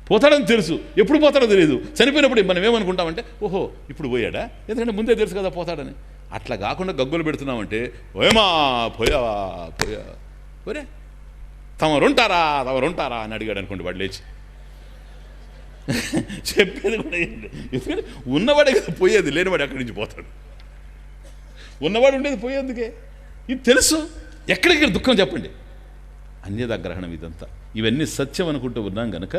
పోతాడని తెలుసు, ఎప్పుడు పోతాడో తెలియదు. చనిపోయినప్పుడు మనం ఏమనుకుంటామంటే ఓహో ఇప్పుడు పోయాడా, ఎందుకంటే ముందే తెలుసు కదా పోతాడని. అట్లా కాకుండా గగ్గులు పెడుతున్నామంటే ఓయమా పోయా పోయా పోరే తమరుంటారా అని అడిగాడు అనుకోండి, వాడు లేచి చెప్పేది కూడా ఎందుకంటే ఉన్నవాడే కదా పోయేది, లేనివాడు అక్కడి నుంచి పోతాడు. ఉన్నవాడు ఉండేది పోయేందుకే. ఇది తెలుసు. ఎక్కడికి దుఃఖం చెప్పండి, అన్యదాగ్రహణం ఇదంతా. ఇవన్నీ సత్యం అనుకుంటూ ఉన్నాం కనుక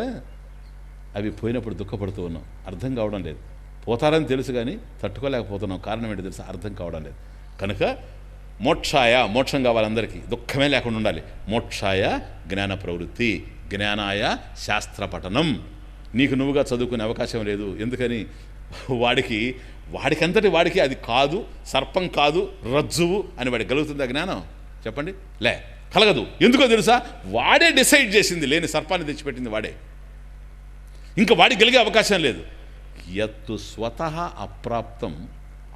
అవి పోయినప్పుడు దుఃఖపడుతూ ఉన్నాం. అర్థం కావడం లేదు. పోతారని తెలుసు కానీ తట్టుకోలేకపోతున్నాం. కారణం ఏంటో తెలుసు, అర్థం కావడం లేదు. కనుక మోక్షాయ, మోక్షం కావాలందరికీ, దుఃఖమే లేకుండా ఉండాలి. మోక్షాయ జ్ఞాన ప్రవృత్తి, జ్ఞానాయ శాస్త్ర పఠనం. నీకు నువ్వుగా చదువుకునే అవకాశం లేదు. ఎందుకని? వాడికంతటి వాడికి అది కాదు, సర్పం కాదు, రజ్జువు అని వాడికి కలుగుతుందా జ్ఞానం? చెప్పండి, లే, కలగదు. ఎందుకో తెలుసా? వాడే డిసైడ్ చేసింది, లేని సర్పాన్ని తెచ్చిపెట్టింది వాడే. ఇంకా వాడికి కలిగే అవకాశం లేదు. యత్తు స్వతః అప్రాప్తం,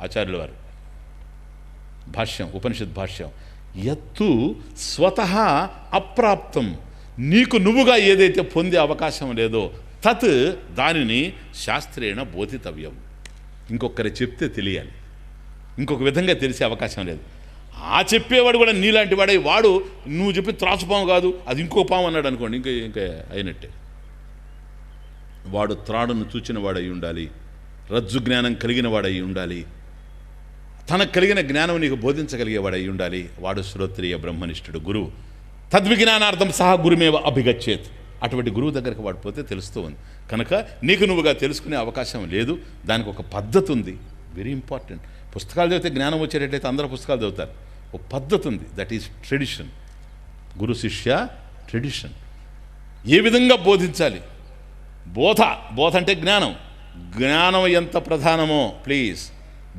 ఆచార్యుల వారు భాష్యం, ఉపనిషత్ భాష్యం. యత్తు స్వతః అప్రాప్తం, నీకు నువ్వుగా ఏదైతే పొందే అవకాశం లేదో తత్, దానిని శాస్త్రేణ బోధితవ్యం. ఇంకొకరి చెప్తే తెలియాలి, ఇంకొక విధంగా తెలిసే అవకాశం లేదు. ఆ చెప్పేవాడు కూడా నీలాంటి వాడే. వాడు నువ్వు చెప్పి త్రాచుపాము కాదు, అది ఇంకో పాము అన్నాడు అనుకోండి, ఇంకా అయినట్టే. వాడు త్రాడును చూచిన వాడై ఉండాలి, రజ్జు జ్ఞానం కలిగిన వాడై ఉండాలి, తనకు కలిగిన జ్ఞానం నీకు బోధించగలిగేవాడై ఉండాలి. వాడు శ్రోత్రియ బ్రహ్మనిష్ఠుడు గురువు. తద్విజ్ఞానార్థం సహా గురుమేవ అభిగచ్చేత్. అటువంటి గురువు దగ్గరికి వాడు పోతే తెలుస్తూ ఉంది. కనుక నీకు నువ్వుగా తెలుసుకునే అవకాశం లేదు. దానికి ఒక పద్ధతి ఉంది, వెరీ ఇంపార్టెంట్. పుస్తకాలు చదివితే జ్ఞానం వచ్చేటట్టయితే అందరూ పుస్తకాలు చదువుతారు. ఒక పద్ధతి ఉంది, దట్ ఈజ్ ట్రెడిషన్. గురు శిష్య ట్రెడిషన్. ఏ విధంగా బోధించాలి? బోధ అంటే జ్ఞానం. జ్ఞానం ఎంత ప్రధానమో, ప్లీజ్,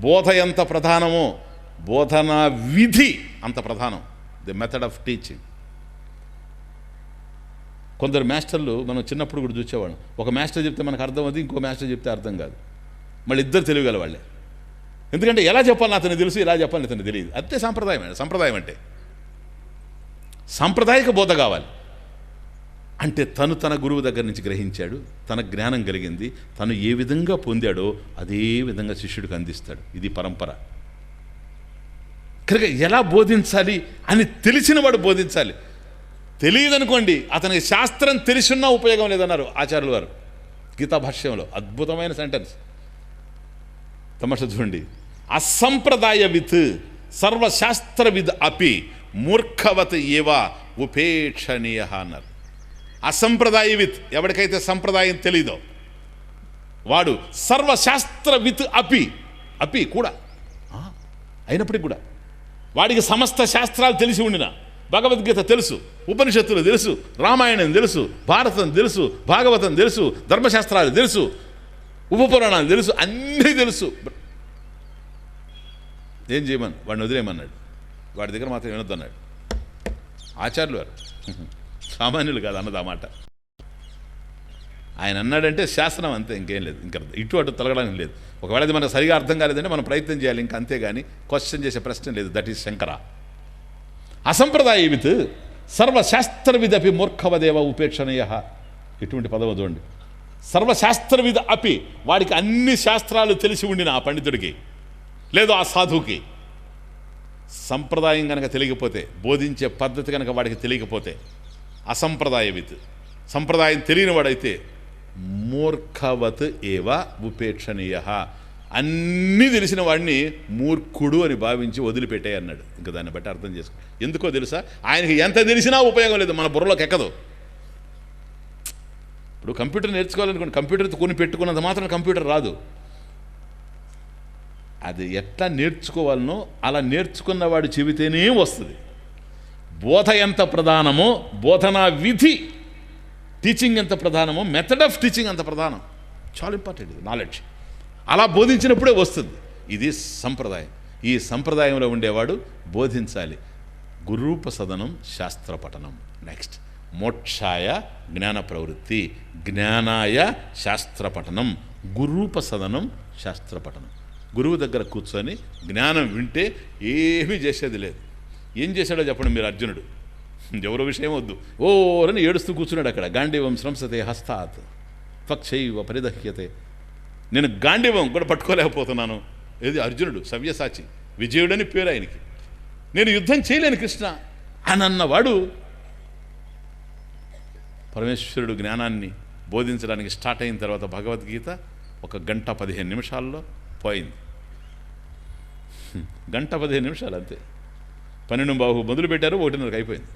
బోధ ఎంత ప్రధానమో బోధనా విధి అంత ప్రధానం. The method of teaching. కొందరు మాస్టర్లు మనం చిన్నప్పుడు కూడా చూసేవాళ్ళం. ఒక మాస్టర్ చెప్తే మనకు అర్థం అవుతుంది, ఇంకో మాస్టర్ చెప్తే అర్థం కాదు. మళ్ళీ ఇద్దరు తెలియగల వాళ్ళే. ఎందుకంటే ఎలా చెప్పాలని అతనికి తెలుసు, ఎలా చెప్పాలని అతనికి తెలియదు. అంతే సాంప్రదాయం. సంప్రదాయం అంటే సాంప్రదాయిక బోధ కావాలి. అంటే తన గురువు దగ్గర నుంచి గ్రహించాడు, తన జ్ఞానం కలిగింది, తను ఏ విధంగా పొందాడో అదే విధంగా శిష్యుడికి అందిస్తాడు. ఇది పరంపర. కనుక ఎలా బోధించాలి అని తెలిసిన వాడు బోధించాలి. తెలియదనుకోండి, అతనికి శాస్త్రం తెలిసిన్నా ఉపయోగం లేదన్నారు ఆచార్యుల వారు గీతా భాష్యంలో. అద్భుతమైన సెంటెన్స్. తమాష చూడండి. అసంప్రదాయవిత్ సర్వశాస్త్రవిద్ అపి మూర్ఖవత్ ఏవ ఉపేక్షణీయ అన్నారు. అసంప్రదాయవిత్, ఎవరికైతే సంప్రదాయం తెలీదో వాడు సర్వశాస్త్రవిత్ అపి కూడా అయినప్పటికి కూడా వాడికి సమస్త శాస్త్రాలు తెలిసి ఉండిన, భగవద్గీత తెలుసు, ఉపనిషత్తులు తెలుసు, రామాయణం తెలుసు, భారతం తెలుసు, భాగవతం తెలుసు, ధర్మశాస్త్రాలు తెలుసు, ఉపపురాణాలు తెలుసు, అన్నీ తెలుసు. ఏం చేయమని? వాడిని వదిలేయమన్నాడు. వాడి దగ్గర మాత్రం వినొద్దన్నాడు ఆచార్యులు వారు. సామాన్యులు కాదు అన్నది ఆ మాట. ఆయన అన్నాడంటే శాస్త్రం అంతే, ఇంకేం లేదు. ఇంకా ఇటు అటు తొలగడానికి లేదు. ఒకవేళ అది మనకు సరిగా అర్థం కాలేదంటే మనం ప్రయత్నం చేయాలి, ఇంకా అంతేగాని క్వశ్చన్ చేసే ప్రశ్న లేదు. That is Shankara. అసంప్రదాయవిత్ సర్వశాస్త్రవిదపి మూర్ఖవదేవ ఉపేక్షణీయ. ఇటువంటి పదవ చూడండి. సర్వశాస్త్రవిద్ అపి, వాడికి అన్ని శాస్త్రాలు తెలిసి ఉండిన ఆ పండితుడికి, లేదు ఆ సాధువుకి, సంప్రదాయం కనుక తెలియకపోతే, బోధించే పద్ధతి కనుక వాడికి తెలియకపోతే, అసంప్రదాయవిత్, సంప్రదాయం తెలియని వాడైతే మూర్ఖవత్ ఏవ ఉపేక్షణీయ, అన్నీ తెలిసిన వాడిని మూర్ఖుడు అని భావించి వదిలిపెట్టే అన్నాడు. ఇంకా దాన్ని బట్టి అర్థం చేసుకో. ఎందుకో తెలుసా? ఆయనకి ఎంత తెలిసినా ఉపయోగం లేదు, మన బుర్రలోకి ఎక్కదు. ఇప్పుడు కంప్యూటర్ నేర్చుకోవాలనుకోండి, కంప్యూటర్తో కొని పెట్టుకున్నంత మాత్రం కంప్యూటర్ రాదు. అది ఎట్లా నేర్చుకోవాలనో అలా నేర్చుకున్నవాడు చెబితేనే వస్తుంది. బోధ ఎంత ప్రధానమో, బోధనా విధి, టీచింగ్ ఎంత ప్రధానమో, మెథడ్ ఆఫ్ టీచింగ్ అంత ప్రధానం. చాలా ఇంపార్టెంట్ ఇది, నాలెడ్జ్. అలా బోధించినప్పుడే వస్తుంది. ఇది సంప్రదాయం. ఈ సంప్రదాయంలో ఉండేవాడు బోధించాలి. గురూప సదనం శాస్త్ర పఠనం. నెక్స్ట్ మోక్షాయ జ్ఞాన ప్రవృత్తి, జ్ఞానాయ శాస్త్ర పఠనం, గురూప సదనం శాస్త్ర పఠనం. గురువు దగ్గర కూర్చొని జ్ఞానం వింటే ఏమీ చేసేది లేదు. ఏం చేశాడో చెప్పండి మీరు. అర్జునుడు ఎవరో విషయం వద్దు, ఓరని ఏడుస్తూ కూర్చున్నాడు అక్కడ. గాంధీవం శ్రంసతే హస్తాత్. త్వక్షైవ పరిదహ్యతే. నేను గాంధీవం కూడా పట్టుకోలేకపోతున్నాను. ఏది అర్జునుడు సవ్యసాచి, విజయుడని పేరు ఆయనకి. నేను యుద్ధం చేయలేను కృష్ణ అని అన్నవాడు పరమేశ్వరుడు జ్ఞానాన్ని బోధించడానికి స్టార్ట్ అయిన తర్వాత భగవద్గీత 1 గంట 15 నిమిషాల్లో పోయింది. 1 గంట 15 నిమిషాలు అంతే. 12 మొదలు పెట్టారు, 1:30 అయిపోయింది.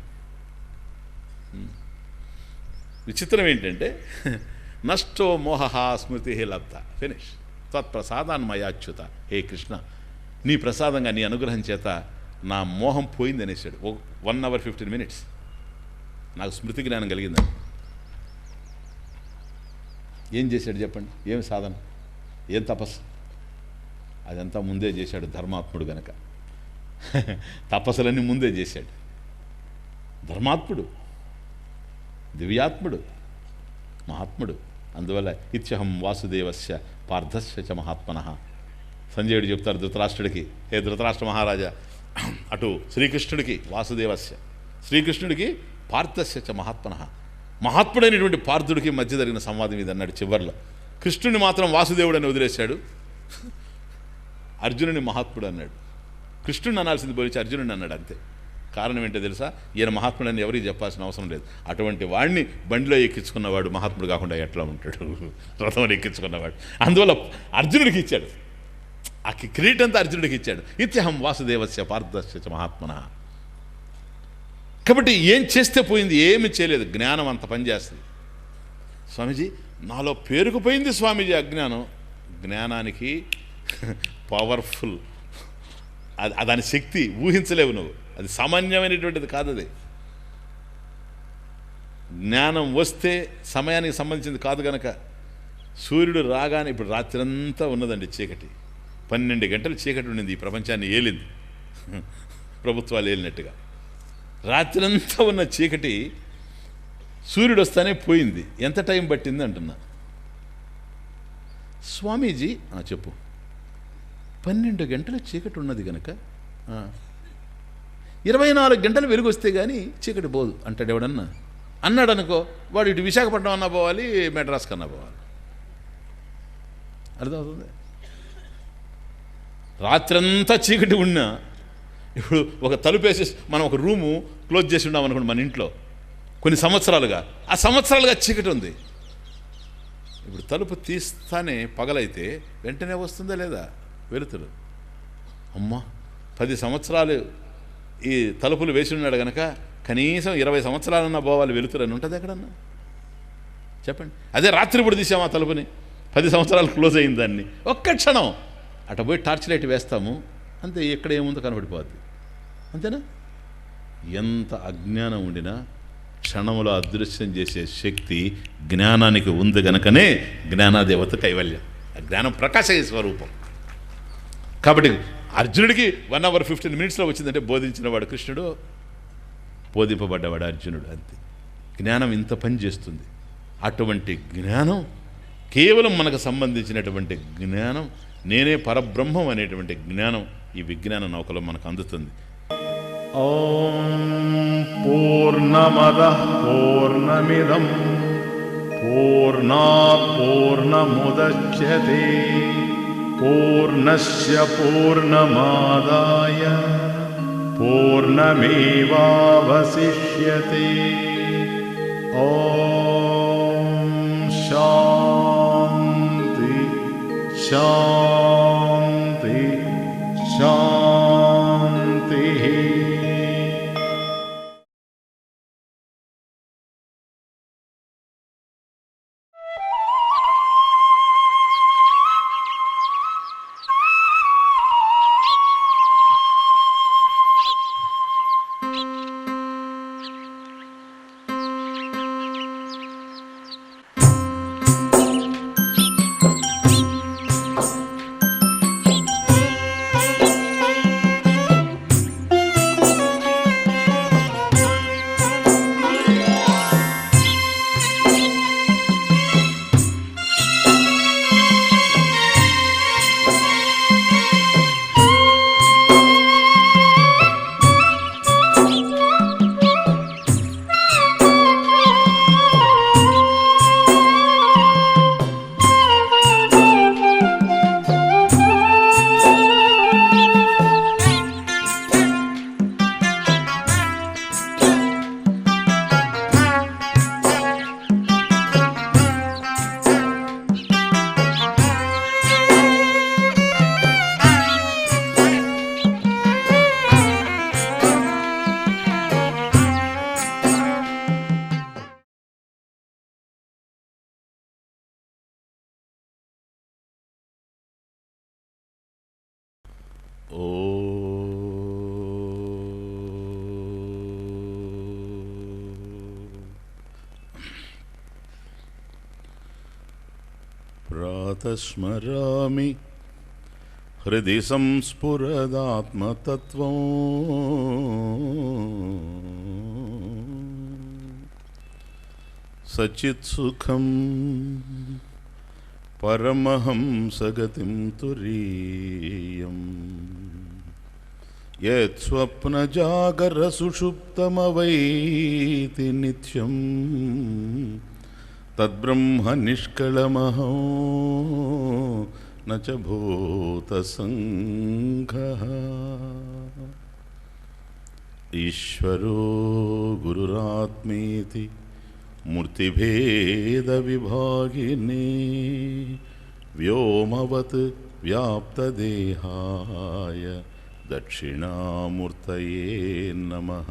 విచిత్రం ఏంటంటే నష్టో మోహ స్మృతి లబ్ధ, ఫినిష్. త్వత్ప్రసాదాన్మయాచ్యుత, హే కృష్ణ నీ ప్రసాదంగా నీ అనుగ్రహం చేత నా మోహం పోయింది అనేసాడు. 1 hour 15 minutes నాకు స్మృతి జ్ఞానం కలిగిందని. ఏం చేశాడు చెప్పండి? ఏం సాధన, ఏం తపస్సు? అదంతా ముందే చేశాడు ధర్మాత్ముడు గనక. తపస్సులన్నీ ముందే చేశాడు. ధర్మాత్ముడు, దివ్యాత్ముడు, మహాత్ముడు. అందువల్ల ఇత్యహం వాసుదేవస్య పార్థస్య చ మహాత్మనః. సంజయుడు చెప్తారు ధృతరాష్ట్రుడికి, హే ధృతరాష్ట్ర మహారాజా, అటు శ్రీకృష్ణుడికి వాసుదేవస్య, శ్రీకృష్ణుడికి పార్థస్య చ మహాత్మనః. మహాత్ముడైనటువంటి పార్థుడికి మధ్య జరిగిన సంవాదం ఇది అన్నాడు చివర్లో. కృష్ణుని మాత్రం వాసుదేవుడని వదిలేశాడు, అర్జునుని మహాత్ముడు అన్నాడు. కృష్ణుని అనాల్సింది పోలిచి అర్జునుడిని అన్నాడు అంతే. కారణం ఏంటో తెలుసా? ఈయన మహాత్ముడని ఎవరికి చెప్పాల్సిన అవసరం లేదు. అటువంటి వాడిని బండిలో ఎక్కించుకున్నవాడు మహాత్ముడు కాకుండా ఎట్లా ఉంటాడు? రథంలో ఎక్కించుకున్నవాడు. అందువల్ల అర్జునుడికి ఇచ్చాడు, ఆ కిరీటంతా అర్జునుడికి ఇచ్చాడు. ఇత్యహం వాసుదేవస్య పార్థస్య చ మహాత్మనః. కాబట్టి ఏం చేస్తే పోయింది? ఏమి చేయలేదు. జ్ఞానం అంత పనిచేస్తుంది. స్వామీజీ నాలో పేరుకుపోయింది స్వామీజీ అజ్ఞానం. జ్ఞానానికి పవర్ఫుల్, దాని శక్తి ఊహించలేవు నువ్వు. అది సామాన్యమైనటువంటిది కాదు. అది జ్ఞానం వస్తే సమయానికి సంబంధించింది కాదు కనుక. సూర్యుడు రాగానే, ఇప్పుడు రాత్రంతా ఉన్నదండి చీకటి, 12 గంటలు చీకటి ఉండింది, ఈ ప్రపంచాన్ని ఏలింది ప్రభుత్వాలు ఏలినట్టుగా. రాత్రంతా ఉన్న చీకటి సూర్యుడు వస్తానే పోయింది. ఎంత టైం పట్టింది అంటున్నా. స్వామీజీ చెప్పు, 12 గంటల చీకటి ఉన్నది కనుక 24 గంటలు వెలుగు వస్తే కానీ చీకటి పోదు అంటాడు ఎవడన్నా. అన్నాడు అనుకో, వాడు ఇటు విశాఖపట్నం అన్నా పోవాలి, మెడ్రాస్ కన్నా పోవాలి. అర్థమవుతుంది? రాత్రంతా చీకటి ఉన్నా, ఇప్పుడు ఒక తలుపు వేసేసి మనం ఒక రూము క్లోజ్ చేసి ఉన్నాం అనుకోండి మన ఇంట్లో కొన్ని సంవత్సరాలుగా, ఆ సంవత్సరాలుగా చీకటి ఉంది. ఇప్పుడు తలుపు తీస్తానే పగలైతే వెంటనే వస్తుందా లేదా వెలుతురు? అమ్మా 10 సంవత్సరాలు ఈ తలుపులు వేసి ఉన్నాడు కనుక కనీసం 20 సంవత్సరాలన్నా పోవాలి వెలుతురు అని ఉంటుంది ఎక్కడన్నా? చెప్పండి. అదే రాత్రి ఇప్పుడు తీసాము ఆ తలుపుని, 10 సంవత్సరాలు క్లోజ్ అయింది దాన్ని, ఒక్క క్షణం అటు పోయి టార్చ్ లైట్ వేస్తాము అంతే, ఎక్కడ ఏముందో కనబడిపోద్ది. అంతేనా? ఎంత అజ్ఞానం ఉండినా క్షణంలో అదృశ్యం చేసే శక్తి జ్ఞానానికి ఉంది గనకనే జ్ఞానాదేవత కైవల్యం. ఆ జ్ఞానం ప్రకాశ స్వరూపం. కాబట్టి అర్జునుడికి 1 hour 15 minutesలో వచ్చిందంటే బోధించినవాడు కృష్ణుడు, బోధింపబడ్డవాడు అర్జునుడు. అంతే. జ్ఞానం ఇంత పని చేస్తుంది. అటువంటి జ్ఞానం కేవలం మనకు సంబంధించినటువంటి జ్ఞానం, నేనే పరబ్రహ్మం అనేటువంటి జ్ఞానం ఈ విజ్ఞాన నౌకలో మనకు అందుతుంది. ఓం పూర్ణమదః పూర్ణమిదం పూర్ణాత్ పూర్ణముదచ్యతే పూర్ణస్య పూర్ణమాదాయ పూర్ణమేవావశిష్యతే. ఓం శాంతి శాంతి శాంతి. ఓ ప్రాతస్మరామి హృది సంస్ఫురదాత్మతత్వం సచిత్సుఖం పరమహంసగతిం తురీయం యత్స్వప్నజాగరసుషుప్తమవైతి నిత్యం తద్బ్రహ్మ నిష్కళమహో న చ భూతసంఘః ఈశ్వరో గురురాత్మేతి మూర్తిభేదవిభాగినే వ్యోమవత్ వ్యాప్తదేహాయ దక్షిణామూర్తయే నమః.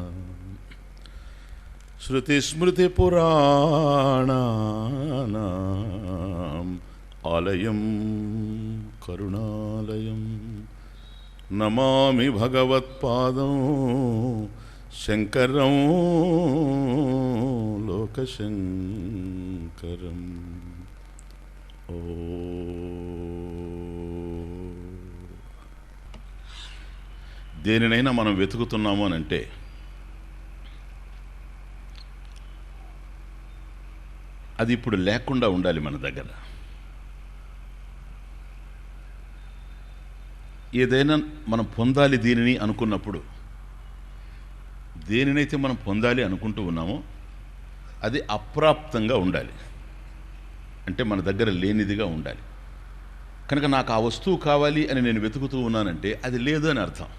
శృతిస్మృతిపురాణానాం ఆలయం కరుణాలయం నమామి భగవత్పాదం శంకరం లోకశంకరం. ఓ దేనినైనా మనం వెతుకుతున్నాము అని అంటే అది ఇప్పుడు లేకుండా ఉండాలి మన దగ్గర. ఏదైనా మనం పొందాలి దీనిని అనుకున్నప్పుడు, దేనినైతే మనం పొందాలి అనుకుంటూ ఉన్నామో అది అప్రాప్తంగా ఉండాలి, అంటే మన దగ్గర లేనిదిగా ఉండాలి. కనుక నాకు ఆ వస్తువు కావాలి అని నేను వెతుకుతూ ఉన్నానంటే అది లేదు అని అర్థం.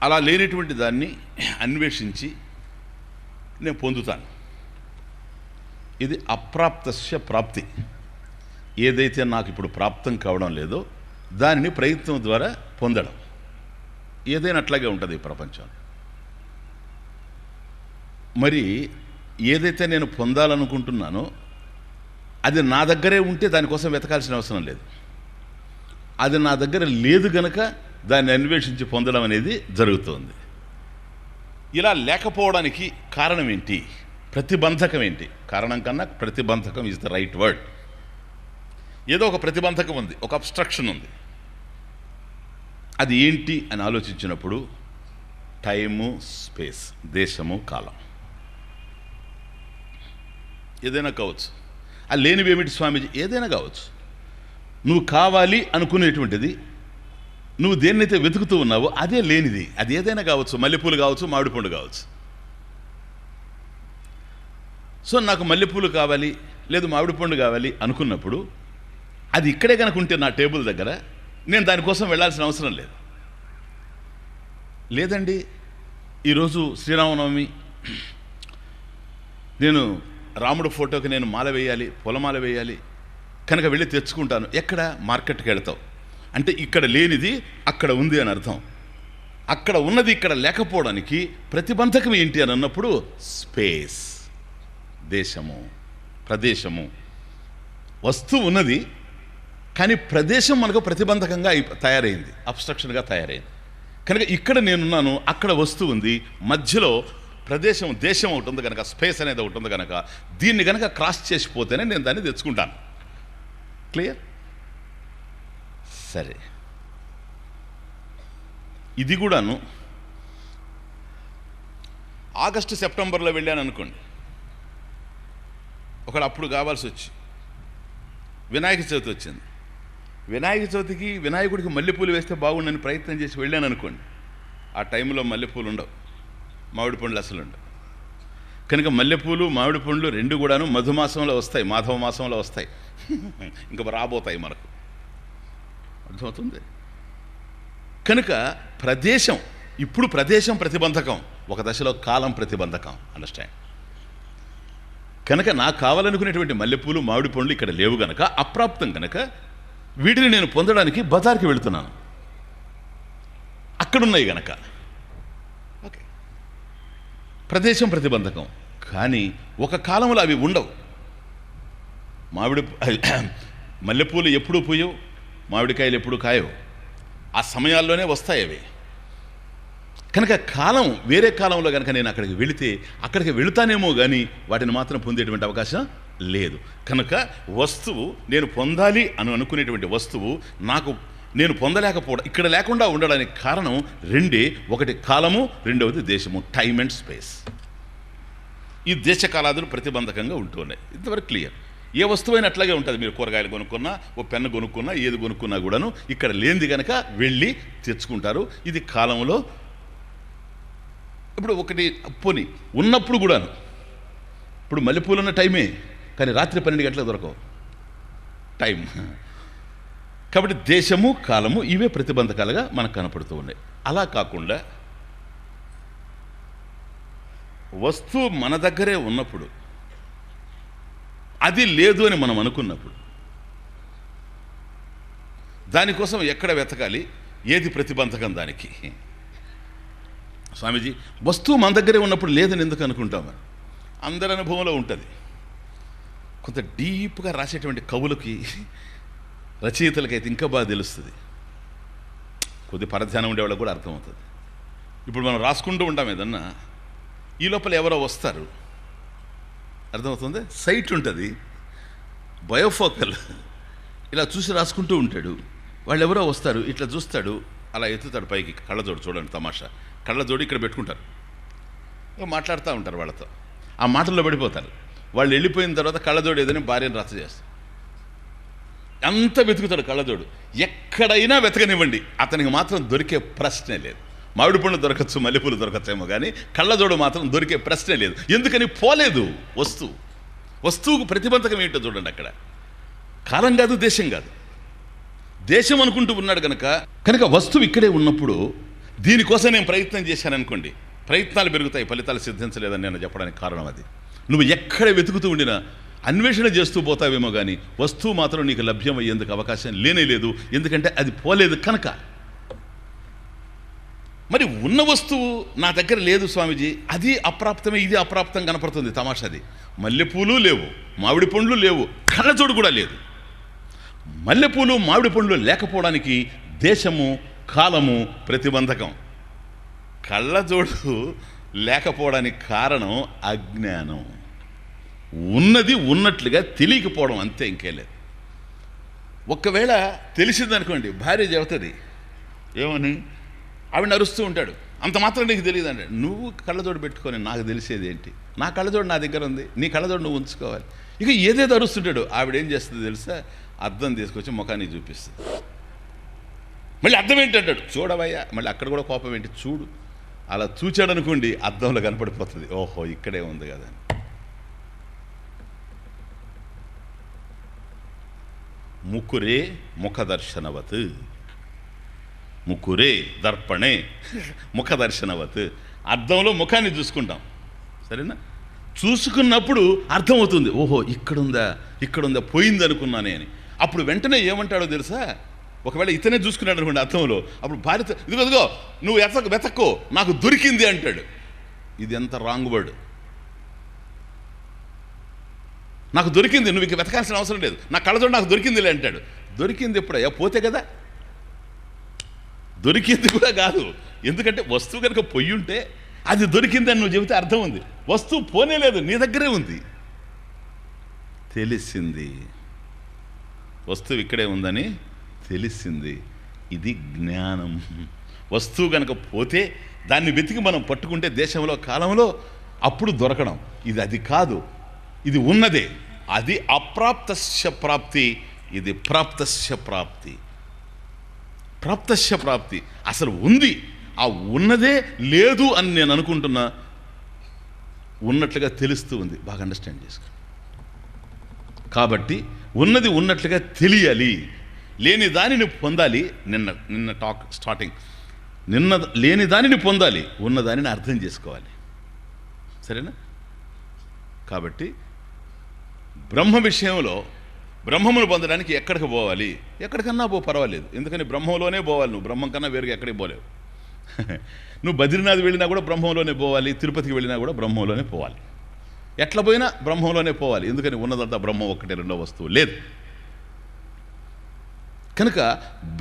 అలా లేనటువంటి దాన్ని అన్వేషించి నేను పొందుతాను. ఇది అప్రాప్తస్య ప్రాప్తి. ఏదైతే నాకు ఇప్పుడు ప్రాప్తం కావడం లేదో దానిని ప్రయత్నం ద్వారా పొందడం. ఏదైనా అట్లాగే ఉంటుంది ఈ ప్రపంచం. మరి ఏదైతే నేను పొందాలనుకుంటున్నానో అది నా దగ్గరే ఉంటే దానికోసం వెతకాల్సిన అవసరం లేదు. అది నా దగ్గర లేదు గనక దాన్ని అన్వేషించి పొందడం అనేది జరుగుతుంది. ఇలా లేకపోవడానికి కారణం ఏంటి? ప్రతిబంధకం ఏంటి? కారణం కన్నా ప్రతిబంధకం ఈజ్ ద రైట్ వర్డ్. ఏదో ఒక ప్రతిబంధకం ఉంది, ఒక అబ్స్ట్రక్షన్ ఉంది. అది ఏంటి అని ఆలోచించినప్పుడు టైము, స్పేస్, దేశము, కాలం ఏదైనా కావచ్చు. ఆ లేనివేమిటి స్వామీజీ? ఏదైనా కావచ్చు. నువ్వు కావాలి అనుకునేటువంటిది, నువ్వు దేన్నైతే వెతుకుతూ ఉన్నావో అదే లేనిది. అది ఏదైనా కావచ్చు, మల్లెపూలు కావచ్చు, మామిడి పండు కావచ్చు. సో నాకు మల్లెపూలు కావాలి, లేదు మామిడి పండు కావాలి అనుకున్నప్పుడు అది ఇక్కడే కనుక ఉంటే నా టేబుల్ దగ్గర, నేను దానికోసం వెళ్ళాల్సిన అవసరం లేదు. లేదండి, ఈరోజు శ్రీరామనవమి, నేను రాముడు ఫోటోకి నేను మాల వేయాలి, పూలమాల వేయాలి, కనుక వెళ్ళి తెచ్చుకుంటాను. ఎక్కడ? మార్కెట్కి వెళ్తావు. అంటే ఇక్కడ లేనిది అక్కడ ఉంది అని అర్థం. అక్కడ ఉన్నది ఇక్కడ లేకపోవడానికి ప్రతిబంధకం ఏంటి అని అన్నప్పుడు స్పేస్, దేశము, ప్రదేశము. వస్తువు ఉన్నది కానీ ప్రదేశం మనకు ప్రతిబంధకంగా తయారైంది, అబ్స్ట్రక్షన్గా తయారైంది. కనుక ఇక్కడ నేనున్నాను, అక్కడ వస్తువు ఉంది, మధ్యలో ప్రదేశం, దేశం ఒకటి ఉంది కనుక, స్పేస్ అనేది ఒకటి ఉంది కనుక దీన్ని కనుక క్రాస్ చేసిపోతేనే నేను దాన్ని తెచ్చుకుంటాను. క్లియర్? సరే, ఇది కూడాను ఆగస్టు సెప్టెంబర్లో వెళ్ళాను అనుకోండి, ఒకడు అప్పుడు కావాల్సి వచ్చి వినాయక చవితి వచ్చింది. వినాయక చవితికి వినాయకుడికి మల్లెపూలు వేస్తే బాగుండని ప్రయత్నం చేసి వెళ్ళాను అనుకోండి, ఆ టైంలో మల్లెపూలు ఉండవు, మామిడి పండ్లు అసలు ఉండవు. కనుక మల్లెపూలు, మామిడి పండ్లు రెండు కూడాను మధుమాసంలో వస్తాయి, మాధవ మాసంలో వస్తాయి, ఇంకా రాబోతాయి మనకు. అర్థమవుతుంది? కనుక ప్రదేశం, ఇప్పుడు ప్రదేశం ప్రతిబంధకం, ఒక దశలో కాలం ప్రతిబంధకం. అండర్స్టాండ్? కనుక నాకు కావాలనుకునేటువంటి మల్లెపూలు, మామిడి పండ్లు ఇక్కడ లేవు గనక, అప్రాప్తం కనుక వీటిని నేను పొందడానికి బజార్కి వెళుతున్నాను, అక్కడున్నాయి గనక. ఓకే, ప్రదేశం ప్రతిబంధకం. కానీ ఒక కాలంలో అవి ఉండవు. మల్లెపూలు ఎప్పుడూ పూయవు, మామిడికాయలు ఎప్పుడు కాయవు. ఆ సమయాల్లోనే వస్తాయి అవి. కనుక కాలం వేరే కాలంలో కనుక నేను అక్కడికి వెళుతానేమో కానీ వాటిని మాత్రం పొందేటువంటి అవకాశం లేదు. కనుక వస్తువు నేను పొందాలి అని అనుకునేటువంటి వస్తువు నేను పొందలేకపోవడం, ఇక్కడ లేకుండా ఉండడానికి కారణం రెండే. ఒకటి కాలము, రెండవది దేశము, టైమ్ అండ్ స్పేస్. ఈ దేశకాలాదులు ప్రతిబంధకంగా ఉంటూ ఉన్నాయి. ఇంతవరకు క్లియర్. ఏ వస్తువైనా అట్లాగే ఉంటుంది. మీరు కూరగాయలు కొనుక్కున్నా, ఓ పెన్ను కొనుక్కున్నా, ఏది కొనుక్కున్నా కూడాను ఇక్కడ లేనిది కనుక వెళ్ళి తెచ్చుకుంటారు. ఇది కాలంలో. ఇప్పుడు ఒకటి పోని ఉన్నప్పుడు కూడాను, ఇప్పుడు మల్లెపూలు ఉన్న టైమే, కానీ రాత్రి 12 గంటలకు దొరకవు టైం. కాబట్టి దేశము, కాలము ఇవే ప్రతిబంధకాలుగా మనకు కనపడుతూ ఉన్నాయి. అలా కాకుండా వస్తువు మన దగ్గరే ఉన్నప్పుడు, అది లేదు అని మనం అనుకున్నప్పుడు, దానికోసం ఎక్కడ వెతకాలి, ఏది ప్రతిబంధకం దానికి? స్వామీజీ, వస్తువు మన దగ్గరే ఉన్నప్పుడు లేదని ఎందుకు అనుకుంటాము? అందరి అనుభవంలో ఉంటుంది. కొంత డీప్గా రాసేటువంటి కవులకి, రచయితలకైతే ఇంకా బాగా తెలుస్తుంది. కొద్ది పరధ్యానం ఉండేవాళ్ళకి కూడా అర్థమవుతుంది. ఇప్పుడు మనం రాసుకుంటూ ఉంటాం ఏదన్నా, ఈ లోపల ఎవరో వస్తారు, అర్థమవుతుంది. సైట్ ఉంటుంది, బయోఫోకల్, ఇలా చూసి రాసుకుంటూ ఉంటాడు. వాళ్ళు ఎవరో వస్తారు, ఇట్లా చూస్తాడు, అలా ఎత్తుతాడు పైకి. కళ్ళజోడు చూడండి తమాషా, కళ్ళజోడు ఇక్కడ పెట్టుకుంటారు, మాట్లాడుతూ ఉంటారు వాళ్ళతో. ఆ మాటల్లో పడిపోతారు. వాళ్ళు వెళ్ళిపోయిన తర్వాత కళ్ళజోడు ఏదైనా భార్యను రచ్చ చేస్తారు. అంత వెతుకుతాడు కళ్ళజోడు. ఎక్కడైనా వెతకనివ్వండి, అతనికి మాత్రం దొరికే ప్రశ్నే లేదు. మామిడి పండు దొరకచ్చు, మల్లెపూలు దొరకచ్చేమో, కానీ కళ్ళజోడు మాత్రం దొరికే ప్రశ్నే లేదు. ఎందుకని? పోలేదు వస్తువుకు ప్రతిబంధకం ఏంటో చూడండి. అక్కడ కాలం కాదు, దేశం కాదు. దేశం అనుకుంటూ ఉన్నాడు కనుక వస్తువు ఇక్కడే ఉన్నప్పుడు దీనికోసం నేను ప్రయత్నం చేశాననుకోండి, ప్రయత్నాలు పెరుగుతాయి, ఫలితాలు సిద్ధించలేదని నేను చెప్పడానికి కారణం అది. నువ్వు ఎక్కడ వెతుకుతూ ఉండినా, అన్వేషణ చేస్తూ పోతావేమో కానీ వస్తువు మాత్రం నీకు లభ్యం అయ్యేందుకు అవకాశం లేనే లేదు. ఎందుకంటే అది పోలేదు కనుక. మరి ఉన్న వస్తువు నా దగ్గర లేదు స్వామీజీ, అది అప్రాప్తమే, ఇది అప్రాప్తం కనపడుతుంది. తమాషాది, మల్లెపూలు లేవు, మామిడి పండ్లు లేవు, కళ్ళజోడు కూడా లేదు. మల్లెపూలు, మామిడి పండ్లు లేకపోవడానికి దేశము, కాలము ప్రతిబంధకం. కళ్ళజోడు లేకపోవడానికి కారణం అజ్ఞానం. ఉన్నది ఉన్నట్లుగా తెలియకపోవడం, అంతే, ఇంకేం లేదు. ఒక్కవేళ తెలిసిందనుకోండి, భార్య చెబుతుంది ఏమని, ఆవిడ అరుస్తూ ఉంటాడు, అంత మాత్రం నీకు తెలియదు అంటే. నువ్వు కళ్ళజోడు పెట్టుకొని నాకు తెలిసేది ఏంటి? నా కళ్ళజోడు నా దగ్గర ఉంది, నీ కళ్ళజోడు నువ్వు ఉంచుకోవాలి. ఇక ఏదేదో అరుస్తుంటాడు. ఆవిడ ఏం చేస్తుంది తెలుసా? అద్దం తీసుకొచ్చి ముఖానికి చూపిస్తుంది. మళ్ళీ అద్దం ఏంటి అంటాడు, చూడవయ్యా. మళ్ళీ అక్కడ కూడా కోపం ఏంటి, చూడు. అలా చూచాడనుకోండి, అద్దంలో కనపడిపోతుంది, ఓహో ఇక్కడే ఉంది కదా. ముకురే ముఖదర్శనవత్, ముకురే దర్పణే ముఖదర్శనవత్. అద్దంలో ముఖాన్ని చూసుకుంటాం, సరేనా? చూసుకున్నప్పుడు అర్థమవుతుంది, ఓహో ఇక్కడుందా పోయింది అనుకున్నానే అని. అప్పుడు వెంటనే ఏమంటాడో తెలుసా? ఒకవేళ ఇతనే చూసుకున్నాడు అనుకోండి అద్దంలో, అప్పుడు భార్యతో ఇదిగో నువ్వు వెతక్కో నాకు దొరికింది అంటాడు. ఇది ఎంత రాంగ్ వర్డ్. నాకు దొరికింది, నువ్వు ఇక వెతకాల్సిన అవసరం లేదు, నా కళ్ళజోడు నాకు దొరికిందిలే అంటాడు. దొరికింది ఎప్పుడయ్యా? పోతే కదా. దొరికింది కూడా కాదు, ఎందుకంటే వస్తువు కనుక పొయ్యి ఉంటే అది దొరికింది అని నువ్వు చెబితే అర్థం ఉంది. వస్తువు పోనేలేదు, నీ దగ్గరే ఉంది. తెలిసింది, వస్తువు ఇక్కడే ఉందని తెలిసింది. ఇది జ్ఞానం. వస్తువు కనుక పోతే దాన్ని వెతికి మనం పట్టుకుంటే దేశంలో, కాలంలో, అప్పుడు దొరకడం. అది కాదు, ఇది ఉన్నదే. అది అప్రాప్తస్య ప్రాప్తి, ఇది ప్రాప్తస్య ప్రాప్తి. ప్రాప్తస్య ప్రాప్తి అసలు ఉంది, ఆ ఉన్నదే లేదు అని నేను అనుకుంటున్నా, ఉన్నట్లుగా తెలుస్తూ ఉంది. బాగా అండర్స్టాండ్ చేసుకో. కాబట్టి ఉన్నది ఉన్నట్లుగా తెలియాలి, లేని దానిని పొందాలి. నిన్న స్టార్టింగ్ లేని దానిని పొందాలి, ఉన్నదానిని అర్థం చేసుకోవాలి, సరేనా? కాబట్టి బ్రహ్మ విషయంలో బ్రహ్మమును పొందడానికి ఎక్కడికి పోవాలి? ఎక్కడికన్నా పర్వాలేదు, ఎందుకని బ్రహ్మంలోనే పోవాలి. నువ్వు బ్రహ్మం కన్నా వేరుగా ఎక్కడికి పోలేవు. నువ్వు బద్రీనాథ్ వెళ్ళినా కూడా బ్రహ్మంలోనే పోవాలి, తిరుపతికి వెళ్ళినా కూడా బ్రహ్మంలోనే పోవాలి. ఎట్లా పోయినా బ్రహ్మంలోనే పోవాలి, ఎందుకని ఉన్నదంతా బ్రహ్మం ఒక్కటే, రెండో వస్తువు లేదు. కనుక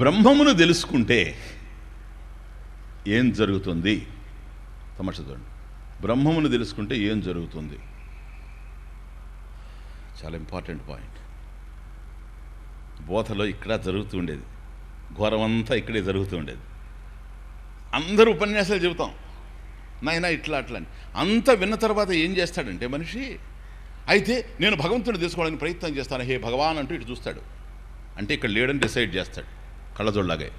బ్రహ్మమును తెలుసుకుంటే ఏం జరుగుతుంది? తమాషా చూడండి, బ్రహ్మమును తెలుసుకుంటే ఏం జరుగుతుంది? చాలా ఇంపార్టెంట్ పాయింట్. బోధలో ఇక్కడ జరుగుతూ ఉండేది, ఘోరమంతా ఇక్కడే జరుగుతూ ఉండేది. అందరూ ఉపన్యాసాలు చెబుతాం, నాయన ఇట్లా అట్లా అని. అంతా విన్న తర్వాత ఏం చేస్తాడంటే మనిషి, అయితే నేను భగవంతుడిని తెలుసుకోవడానికి ప్రయత్నం చేస్తాను, హే భగవాన్ అంటూ ఇటు చూస్తాడు. అంటే ఇక్కడ లేడని డిసైడ్ చేస్తాడు, కళ్ళజోడులాగే.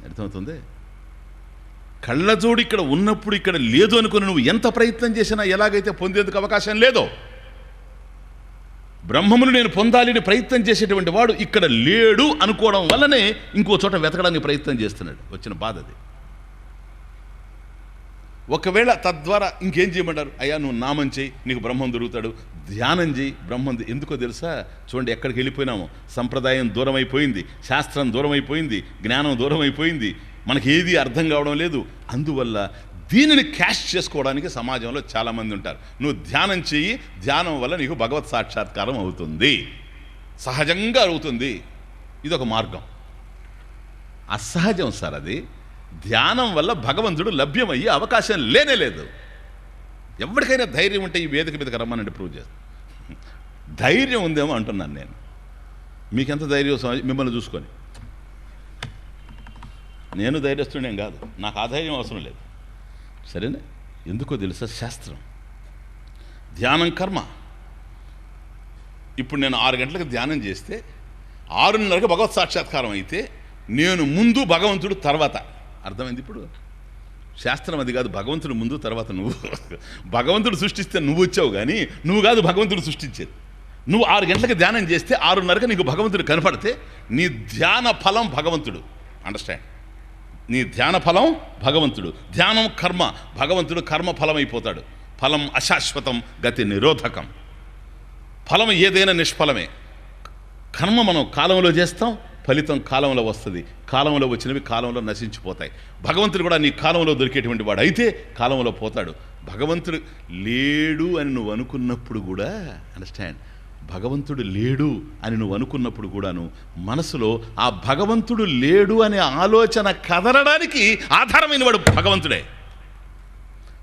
అర్థమవుతుంది? కళ్ళజోడు ఇక్కడ ఉన్నప్పుడు ఇక్కడ లేదు అనుకుని నువ్వు ఎంత ప్రయత్నం చేసినా ఎలాగైతే పొందేందుకు అవకాశం లేదో, బ్రహ్మమును నేను పొందాలని ప్రయత్నం చేసేటువంటి వాడు ఇక్కడ లేడు అనుకోవడం వల్లనే ఇంకో చోట వెతకడానికి ప్రయత్నం చేస్తున్నాడు. వచ్చిన బాధ అది. ఒకవేళ తద్వారా ఇంకేం చేయమంటారు? అయ్యా నువ్వు నామం చేయి, నీకు బ్రహ్మం దొరుకుతాడు, ధ్యానం చేయి, బ్రహ్మం. ఎందుకో తెలుసా? చూడండి ఎక్కడికి వెళ్ళిపోయినాము. సంప్రదాయం దూరం అయిపోయింది, శాస్త్రం దూరం అయిపోయింది, జ్ఞానం దూరం అయిపోయింది, మనకి ఏది అర్థం కావడం లేదు. అందువల్ల దీనిని క్యాష్ చేసుకోవడానికి సమాజంలో చాలామంది ఉంటారు. నువ్వు ధ్యానం చెయ్యి, ధ్యానం వల్ల నీకు భగవత్ సాక్షాత్కారం అవుతుంది, సహజంగా అవుతుంది. ఇదొక మార్గం. అసహజం సార్ అది. ధ్యానం వల్ల భగవంతుడు లభ్యమయ్యే అవకాశం లేనే లేదు. ఎవరికైనా ధైర్యం ఉంటే ఈ వేదిక మీదకి రమ్మనండి, ప్రూవ్ చేస్తాను. ధైర్యం ఉందేమో అంటున్నాను నేను. మీకెంత ధైర్యం మిమ్మల్ని చూసుకొని? నేను ధైర్యస్తుడేం కాదు, నాకు ఆధైర్యం అవసరం లేదు. సరేనా? ఎందుకో తెలుసా? శాస్త్రం, ధ్యానం కర్మ. ఇప్పుడు నేను 6 గంటలకు ధ్యానం చేస్తే 6:30కి భగవత్ సాక్షాత్కారం అయితే నేను ముందు, భగవంతుడు తర్వాత. అర్థమైంది? ఇప్పుడు శాస్త్రం అది కాదు, భగవంతుడు ముందు తర్వాత నువ్వు. భగవంతుడు సృష్టిస్తే నువ్వు వచ్చావు కానీ నువ్వు కాదు భగవంతుడు సృష్టించేది. నువ్వు 6 గంటలకు ధ్యానం చేస్తే 6:30కి నీకు భగవంతుడు కనపడితే నీ ధ్యాన ఫలం భగవంతుడు. అండర్స్టాండ్? నీ ధ్యాన ఫలం భగవంతుడు, ధ్యానం కర్మ, భగవంతుడు కర్మ ఫలం అయిపోతాడు. ఫలం అశాశ్వతం, గతి నిరోధకం. ఫలం ఏదైనా నిష్ఫలమే. కర్మ మనం కాలంలో చేస్తాం, ఫలితం కాలంలో వస్తుంది. కాలంలో వచ్చినవి కాలంలో నశించిపోతాయి. భగవంతుడు కూడా నీ కాలంలో దొరికేటువంటి వాడు అయితే కాలంలో పోతాడు. భగవంతుడు లేడు అని నువ్వు అనుకున్నప్పుడు కూడా, అండర్స్టాండ్, భగవంతుడు లేడు అని నువ్వు అనుకున్నప్పుడు కూడాను మనసులో ఆ భగవంతుడు లేడు అనే ఆలోచన కదలడానికి ఆధారమైన వాడు భగవంతుడే.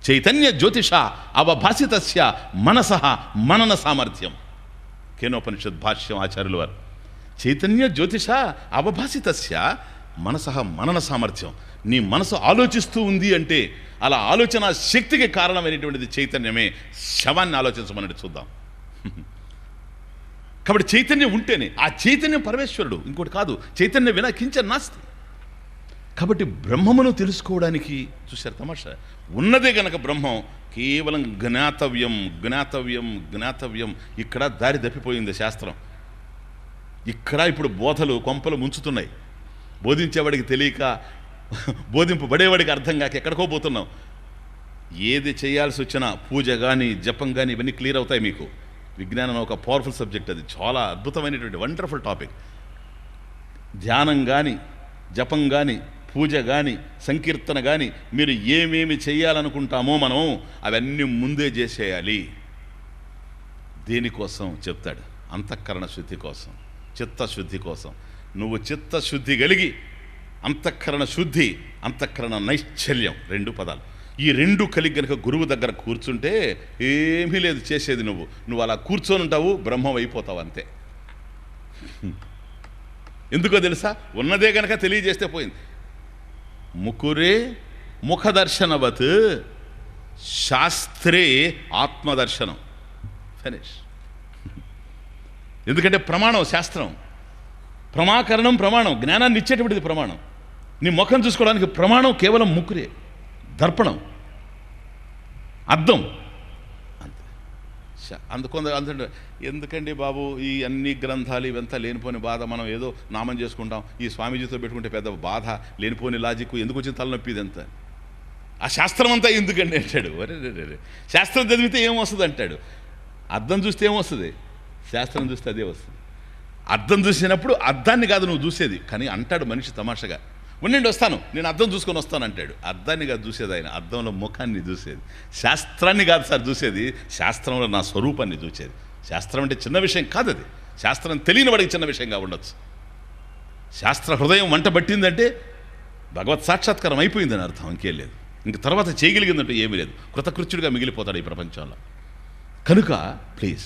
చైతన్య జ్యోతిష అవభాసితస్య మనసః మనన సామర్థ్యం. కేనోపనిషత్ భాష్యం ఆచార్యుల వారు. చైతన్య జ్యోతిష అవభాసితస్య మనసః మనన సామర్థ్యం. నీ మనసు ఆలోచిస్తూ ఉంది అంటే అలా ఆలోచన శక్తికి కారణమైనటువంటిది చైతన్యమే. శవాన్ని ఆలోచించమని చూద్దాం. కాబట్టి చైతన్యం ఉంటేనే, ఆ చైతన్యం పరమేశ్వరుడు, ఇంకోటి కాదు. చైతన్యం వినా కించన నాస్తి. కాబట్టి బ్రహ్మమును తెలుసుకోవడానికి చూశారు తమాషా, ఉన్నదే గనక బ్రహ్మం కేవలం జ్ఞాతవ్యం జ్ఞాతవ్యం జ్ఞాతవ్యం. ఇక్కడ దారి తప్పిపోయింది శాస్త్రం. ఇక్కడ ఇప్పుడు బోధలు కొంపలు ముంచుతున్నాయి. బోధించేవాడికి తెలియక, బోధింపబడేవాడికి అర్థం కాక ఎక్కడికో పోతున్నాం. ఏది చేయాల్సి వచ్చినా పూజ కానీ జపం కానీ ఇవన్నీ క్లియర్ అవుతాయి మీకు. విజ్ఞానం ఒక పవర్ఫుల్ సబ్జెక్ట్, అది చాలా అద్భుతమైనటువంటి వండర్ఫుల్ టాపిక్. ధ్యానం కానీ జపం కానీ పూజ కానీ సంకీర్తన కానీ మీరు ఏమేమి చేయాలనుకుంటామో మనం అవన్నీ ముందే చేసేయాలి. దేనికోసం చెప్తాడు? అంతఃకరణ శుద్ధి కోసం, చిత్తశుద్ధి కోసం. నువ్వు చిత్తశుద్ధి కలిగి, అంతఃకరణ శుద్ధి, అంతఃకరణ నైశ్చల్యం, 2 పదాలు. ఈ 2 కలిగి కనుక గురువు దగ్గర కూర్చుంటే ఏమీ లేదు చేసేది. నువ్వు అలా కూర్చొని ఉంటావు, బ్రహ్మం అయిపోతావు అంతే. ఎందుకో తెలుసా? ఉన్నదే కనుక తెలియజేస్తే పోయింది. ముకురే ముఖదర్శనవత్ శాస్త్రే ఆత్మదర్శనం. ఫినిష్. ఎందుకంటే ప్రమాణం శాస్త్రం, ప్రమాకరణం ప్రమాణం, జ్ఞానాన్ని ఇచ్చేటువంటిది ప్రమాణం. నీ ముఖం చూసుకోవడానికి ప్రమాణం కేవలం ముకురే, దర్పణం, అద్దం అంతే. అందుకంటే ఎందుకండి బాబు ఈ అన్ని గ్రంథాలు ఇవంతా లేనిపోని బాధ, మనం ఏదో నామం చేసుకుంటాం, ఈ స్వామీజీతో పెట్టుకుంటే పెద్ద బాధ, లేనిపోని లాజిక్, ఎందుకు వచ్చిన తలనొప్పి ఇదంతా, ఆ శాస్త్రం అంతా ఎందుకండి అంటాడు. అరే శాస్త్రం చదివితే ఏమొస్తుంది అంటాడు. అద్దం చూస్తే ఏమొస్తుంది? శాస్త్రం చూస్తే అదే వస్తుంది. అద్దం చూసినప్పుడు అద్దాన్ని కాదు నువ్వు చూసేది, కానీ అంటాడు మనిషి తమాషగా, ఉండండి వస్తాను, నేను అద్దం చూసుకొని వస్తాను అంటాడు. అద్దాన్ని కాదు చూసేది ఆయన, అద్దంలో ముఖాన్ని చూసేది. శాస్త్రాన్ని కాదు సార్ చూసేది, శాస్త్రంలో నా స్వరూపాన్ని చూసేది. శాస్త్రం అంటే చిన్న విషయం కాదు అది. శాస్త్రం తెలియని వాడికి చిన్న విషయంగా ఉండొచ్చు. శాస్త్ర హృదయం వంట పట్టిందంటే భగవత్ సాక్షాత్కారం అయిపోయిందని అర్థం, ఇంకేం లేదు. ఇంక తర్వాత చేయగలిగిందంటే ఏమీ లేదు, కృతకృత్యుడిగా మిగిలిపోతాడు ఈ ప్రపంచంలో. కనుక ప్లీజ్,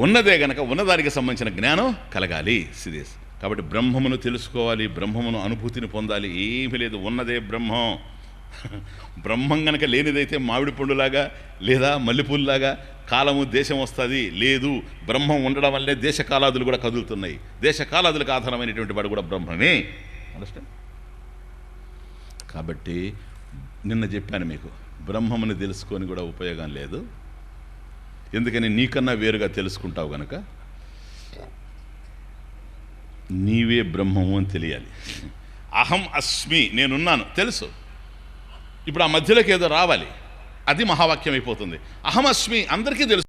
ఉన్నదే గనక ఉన్నదానికి సంబంధించిన జ్ఞానం కలగాలి సిదేశ్. కాబట్టి బ్రహ్మమును తెలుసుకోవాలి, బ్రహ్మమును అనుభూతిని పొందాలి. ఏమీ లేదు, ఉన్నదే బ్రహ్మం. బ్రహ్మం గనక లేనిదైతే మామిడి పండులాగా లేదా మల్లెపూలులాగా కాలము దేశం వస్తుంది. లేదు, బ్రహ్మం ఉండడం వల్లే దేశకాలాదులు కూడా కదులుతున్నాయి. దేశకాలాదులకు ఆధారమైనటువంటి వాడు కూడా బ్రహ్మమే. అండర్స్టాండ్? కాబట్టి నిన్న చెప్పాను మీకు, బ్రహ్మముని తెలుసుకొని కూడా ఉపయోగం లేదు. ఎందుకని? నీకన్నా వేరుగా తెలుసుకుంటావు గనక నీవే బ్రహ్మము అని తెలియాలి. అహం అస్మి, నేనున్నాను తెలుసు. ఇప్పుడు ఆ మధ్యలోకి ఏదో రావాలి, అది మహావాక్యం అయిపోతుంది. అహం అస్మి అందరికీ తెలుసు,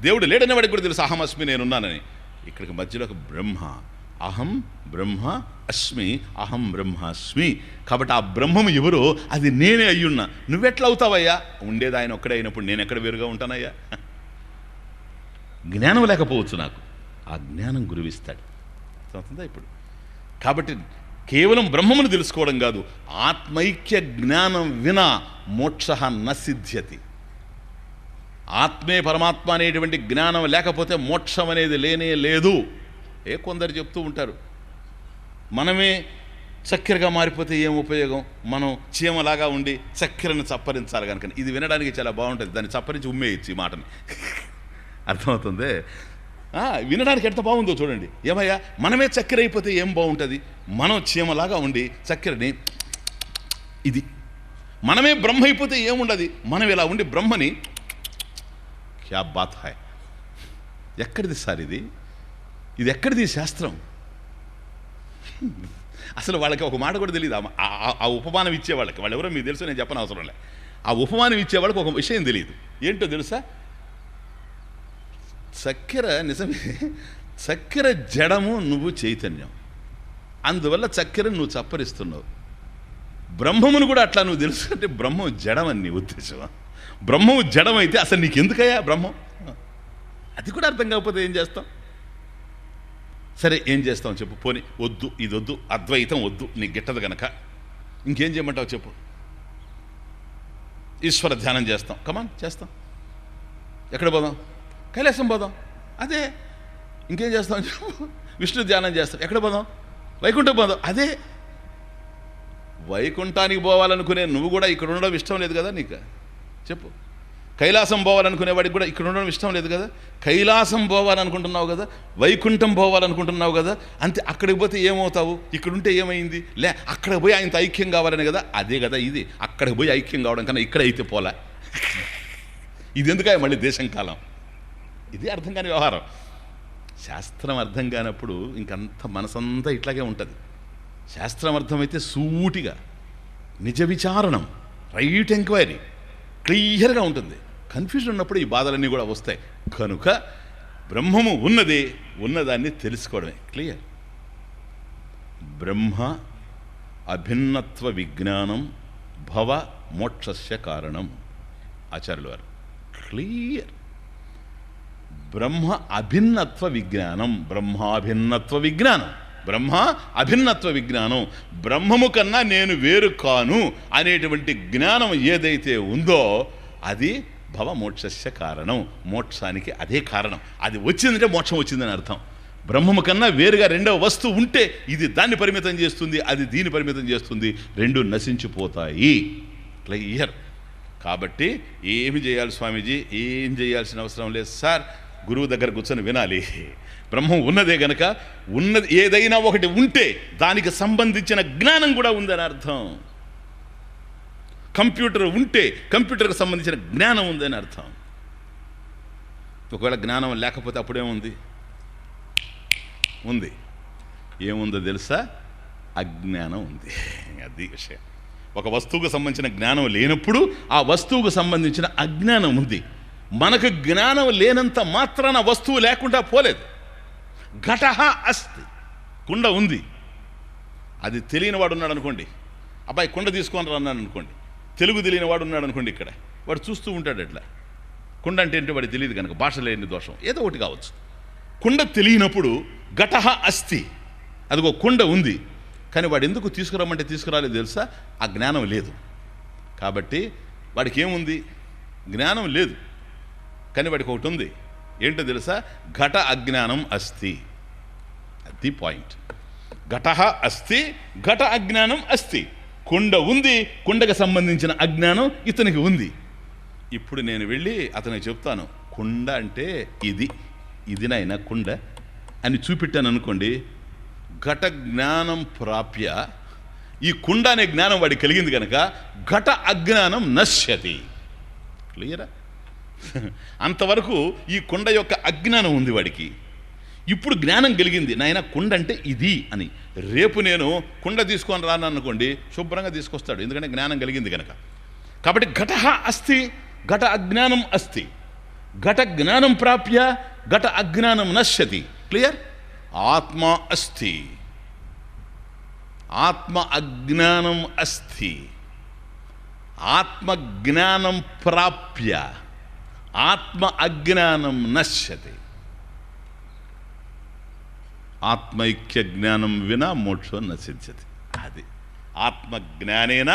దేవుడు లేడనే వాడికి కూడా తెలుసు అహం అస్మి నేనున్నానని. ఇక్కడికి మధ్యలోకి బ్రహ్మ, అహం బ్రహ్మ అస్మి, అహం బ్రహ్మాస్మి. కాబట్టి ఆ బ్రహ్మము ఎవరో అది నేనే అయ్యున్నా. నువ్వెట్లా అవుతావయ్యా? ఉండేది ఆయన ఒక్కడే అయినప్పుడు నేను ఎక్కడ వేరుగా ఉంటానయ్యా? జ్ఞానం లేకపోవచ్చు నాకు, ఆ జ్ఞానం గురువిస్తాడు. అవుతుందా ఇప్పుడు? కాబట్టి కేవలం బ్రహ్మమును తెలుసుకోవడం కాదు, ఆత్మైక్య జ్ఞానం వినా మోక్ష న సిద్ధ్యతి. ఆత్మే పరమాత్మ అనేటువంటి జ్ఞానం లేకపోతే మోక్షం అనేది లేనే లేదు. కొందరు చెప్తూ ఉంటారు, మనమే చక్కెరగా మారిపోతే ఏం ఉపయోగం, మనం చీమలాగా ఉండి చక్కెరను చప్పరించాలి కనుక. ఇది వినడానికి చాలా బాగుంటుంది, దాన్ని చప్పరించి ఉమ్మేయచ్చు ఈ మాటని. అర్థమవుతుంది? వినడానికి ఎంత బాగుందో చూడండి. ఏమయ్యా, మనమే చక్కెర అయిపోతే ఏం బాగుంటుంది, మనం చీమలాగా ఉండి చక్కెరని ఇది, మనమే బ్రహ్మ అయిపోతే ఏముండదు, మనం ఇలా ఉండి బ్రహ్మని క్యా బాత్ హాయ్. ఎక్కడిది సార్ ఇది? ఇది ఎక్కడిది శాస్త్రం? అసలు వాళ్ళకి ఒక మాట కూడా తెలియదు. ఆ ఉపమానం ఇచ్చే వాళ్ళకి, వాళ్ళు ఎవరో మీకు తెలుసు, నేను చెప్పని అవసరం లే. ఆ ఉపమానం ఇచ్చే వాళ్ళకి ఒక విషయం తెలియదు. ఏంటో తెలుసా? చక్కెర నిజమే, చక్కెర జడము, నువ్వు చైతన్యం. అందువల్ల చక్కెరను నువ్వు చప్పరిస్తున్నావు. బ్రహ్మమును కూడా అట్లా నువ్వు తెలుసుకుంటే బ్రహ్మం జడమని నీ ఉద్దేశమా? బ్రహ్మము జడమైతే అసలు నీకు ఎందుకయ్యా బ్రహ్మం? అది కూడా అర్థం కాకపోతే ఏం చేస్తాం? సరే ఏం చేస్తాం చెప్పు? పోనీ వద్దు, ఇది వద్దు, అద్వైతం వద్దు, నీకు గిట్టదు గనక ఇంకేం చేయమంటావు చెప్పు? ఈశ్వర ధ్యానం చేస్తాం, కమాన్ చేస్తాం. ఎక్కడ పోదాం? కైలాసం పోదాం. అదే. ఇంకేం చేస్తాం చెప్పు? విష్ణు ధ్యానం చేస్తాం. ఎక్కడ పోదాం? వైకుంఠం పోదాం. అదే. వైకుంఠానికి పోవాలనుకునే నువ్వు కూడా ఇక్కడ ఉండడం ఇష్టం లేదు కదా నీకు? చెప్పు. కైలాసం పోవాలనుకునేవాడికి కూడా ఇక్కడ ఉండడం ఇష్టం లేదు కదా? కైలాసం పోవాలనుకుంటున్నావు కదా, వైకుంఠం పోవాలనుకుంటున్నావు కదా, అంతే. అక్కడికి పోతే ఏమవుతావు? ఇక్కడ ఉంటే ఏమైంది? లే, అక్కడికి పోయి ఆయనతో ఐక్యం కావాలని కదా. అదే కదా ఇది. అక్కడికి పోయి ఐక్యం కావడం కన్నా ఇక్కడ అయితే పోలే. ఇది ఎందుక మళ్ళీ దేశం కాలం? ఇది అర్థం కాని వ్యవహారం. శాస్త్రం అర్థం కానప్పుడు ఇంకంత మనసంతా ఇట్లాగే ఉంటుంది. శాస్త్రం అర్థమైతే సూటిగా నిజ విచారణం, రైట్ ఎంక్వైరీ క్లియర్గా ఉంటుంది. కన్ఫ్యూజన్ ఉన్నప్పుడు ఈ బాధలన్నీ కూడా వస్తాయి. కనుక బ్రహ్మము ఉన్నదే, ఉన్నదాన్ని తెలుసుకోవడమే క్లియర్. బ్రహ్మ అభిన్నత్వ విజ్ఞానం భవ మోక్షస్య కారణం. ఆచార్యుల వారు క్లియర్. బ్రహ్మ అభిన్నత్వ విజ్ఞానం, బ్రహ్మాభిన్నత్వ విజ్ఞానం, బ్రహ్మ అభిన్నత్వ విజ్ఞానం, బ్రహ్మము కన్నా నేను వేరు కాను అనేటువంటి జ్ఞానం ఏదైతే ఉందో అది భవ మోక్షస్య కారణం. మోక్షానికి అదే కారణం. అది వచ్చిందంటే మోక్షం వచ్చిందని అర్థం. బ్రహ్మము కన్నా వేరుగా రెండవ వస్తువు ఉంటే ఇది దాన్ని పరిమితం చేస్తుంది, అది దీన్ని పరిమితం చేస్తుంది, రెండు నశించిపోతాయి. క్లియర్. కాబట్టి ఏమి చేయాలి స్వామీజీ? ఏం చేయాల్సిన అవసరం లేదు సార్. గురువు దగ్గర కూర్చొని వినాలి. బ్రహ్మం ఉన్నదే గనక ఉన్నది ఏదైనా ఒకటి ఉంటే దానికి సంబంధించిన జ్ఞానం కూడా ఉందని అర్థం. కంప్యూటర్ ఉంటే కంప్యూటర్కి సంబంధించిన జ్ఞానం ఉందని అర్థం. ఒకవేళ జ్ఞానం లేకపోతే అప్పుడేముంది? ఉంది. ఏముందో తెలుసా? అజ్ఞానం ఉంది. అది విషయం. ఒక వస్తువుకు సంబంధించిన జ్ఞానం లేనప్పుడు ఆ వస్తువుకు సంబంధించిన అజ్ఞానం ఉంది. మనకు జ్ఞానం లేనంత మాత్రాన వస్తువు లేకుండా పోలేదు. ఘటః అస్తి, కుండ ఉంది. అది తెలియని వాడు ఉన్నాడు అనుకోండి, అబ్బాయి కుండ తీసుకొని అన్నాడు అనుకోండి, తెలుగు తెలియని వాడు ఉన్నాడు అనుకోండి, ఇక్కడ వాడు చూస్తూ ఉంటాడు. ఎట్లా కుండ అంటే ఏంటో వాడికి తెలియదు కనుక, భాష లేని దోషం ఏదో ఒకటి కావచ్చు. కుండ తెలియనప్పుడు ఘటః అస్తి, అదిగో కుండ ఉంది, కానీ వాడు ఎందుకు తీసుకురమ్మంటే తీసుకురాలేదు తెలుసా? ఆ జ్ఞానం లేదు. కాబట్టి వాడికి ఏముంది? జ్ఞానం లేదు, కానీ వాడికి ఒకటి ఉంది. ఏంటో తెలుసా? ఘట అజ్ఞానం అస్తి. అది పాయింట్. ఘట అస్తి, ఘట అజ్ఞానం అస్తి. కుండ ఉంది, కుండకు సంబంధించిన అజ్ఞానం ఇతనికి ఉంది. ఇప్పుడు నేను వెళ్ళి అతనికి చెప్తాను, కుండ అంటే ఇది నాయన కుండ అని చూపెట్టాను అనుకోండి, ఘట జ్ఞానం ప్రాప్య, ఈ కుండ అనే జ్ఞానం వాడికి కలిగింది కనుక ఘట అజ్ఞానం నశ్యతి. క్లియరా? అంతవరకు ఈ కుండ యొక్క అజ్ఞానం ఉంది వాడికి. ఇప్పుడు జ్ఞానం కలిగింది, నాయన కుండ అంటే ఇది అని. రేపు నేను కుండ తీసుకొని రాను అనుకోండి, శుభ్రంగా తీసుకొస్తాడు, ఎందుకంటే జ్ఞానం కలిగింది కనుక. కాబట్టి ఘట అస్తి, ఘట అజ్ఞానం అస్తి. ఘట జ్ఞానం ప్రాప్య ఘట అజ్ఞానం నశ్యతి. క్లియర్? ఆత్మ అస్తి, ఆత్మ అజ్ఞానం అస్తి. ఆత్మజ్ఞానం ప్రాప్య ఆత్మ అజ్ఞానం నశ్యతి. ఆత్మైక్య జ్ఞానం వినా మోక్షం నశించతి. అది ఆత్మజ్ఞానేన,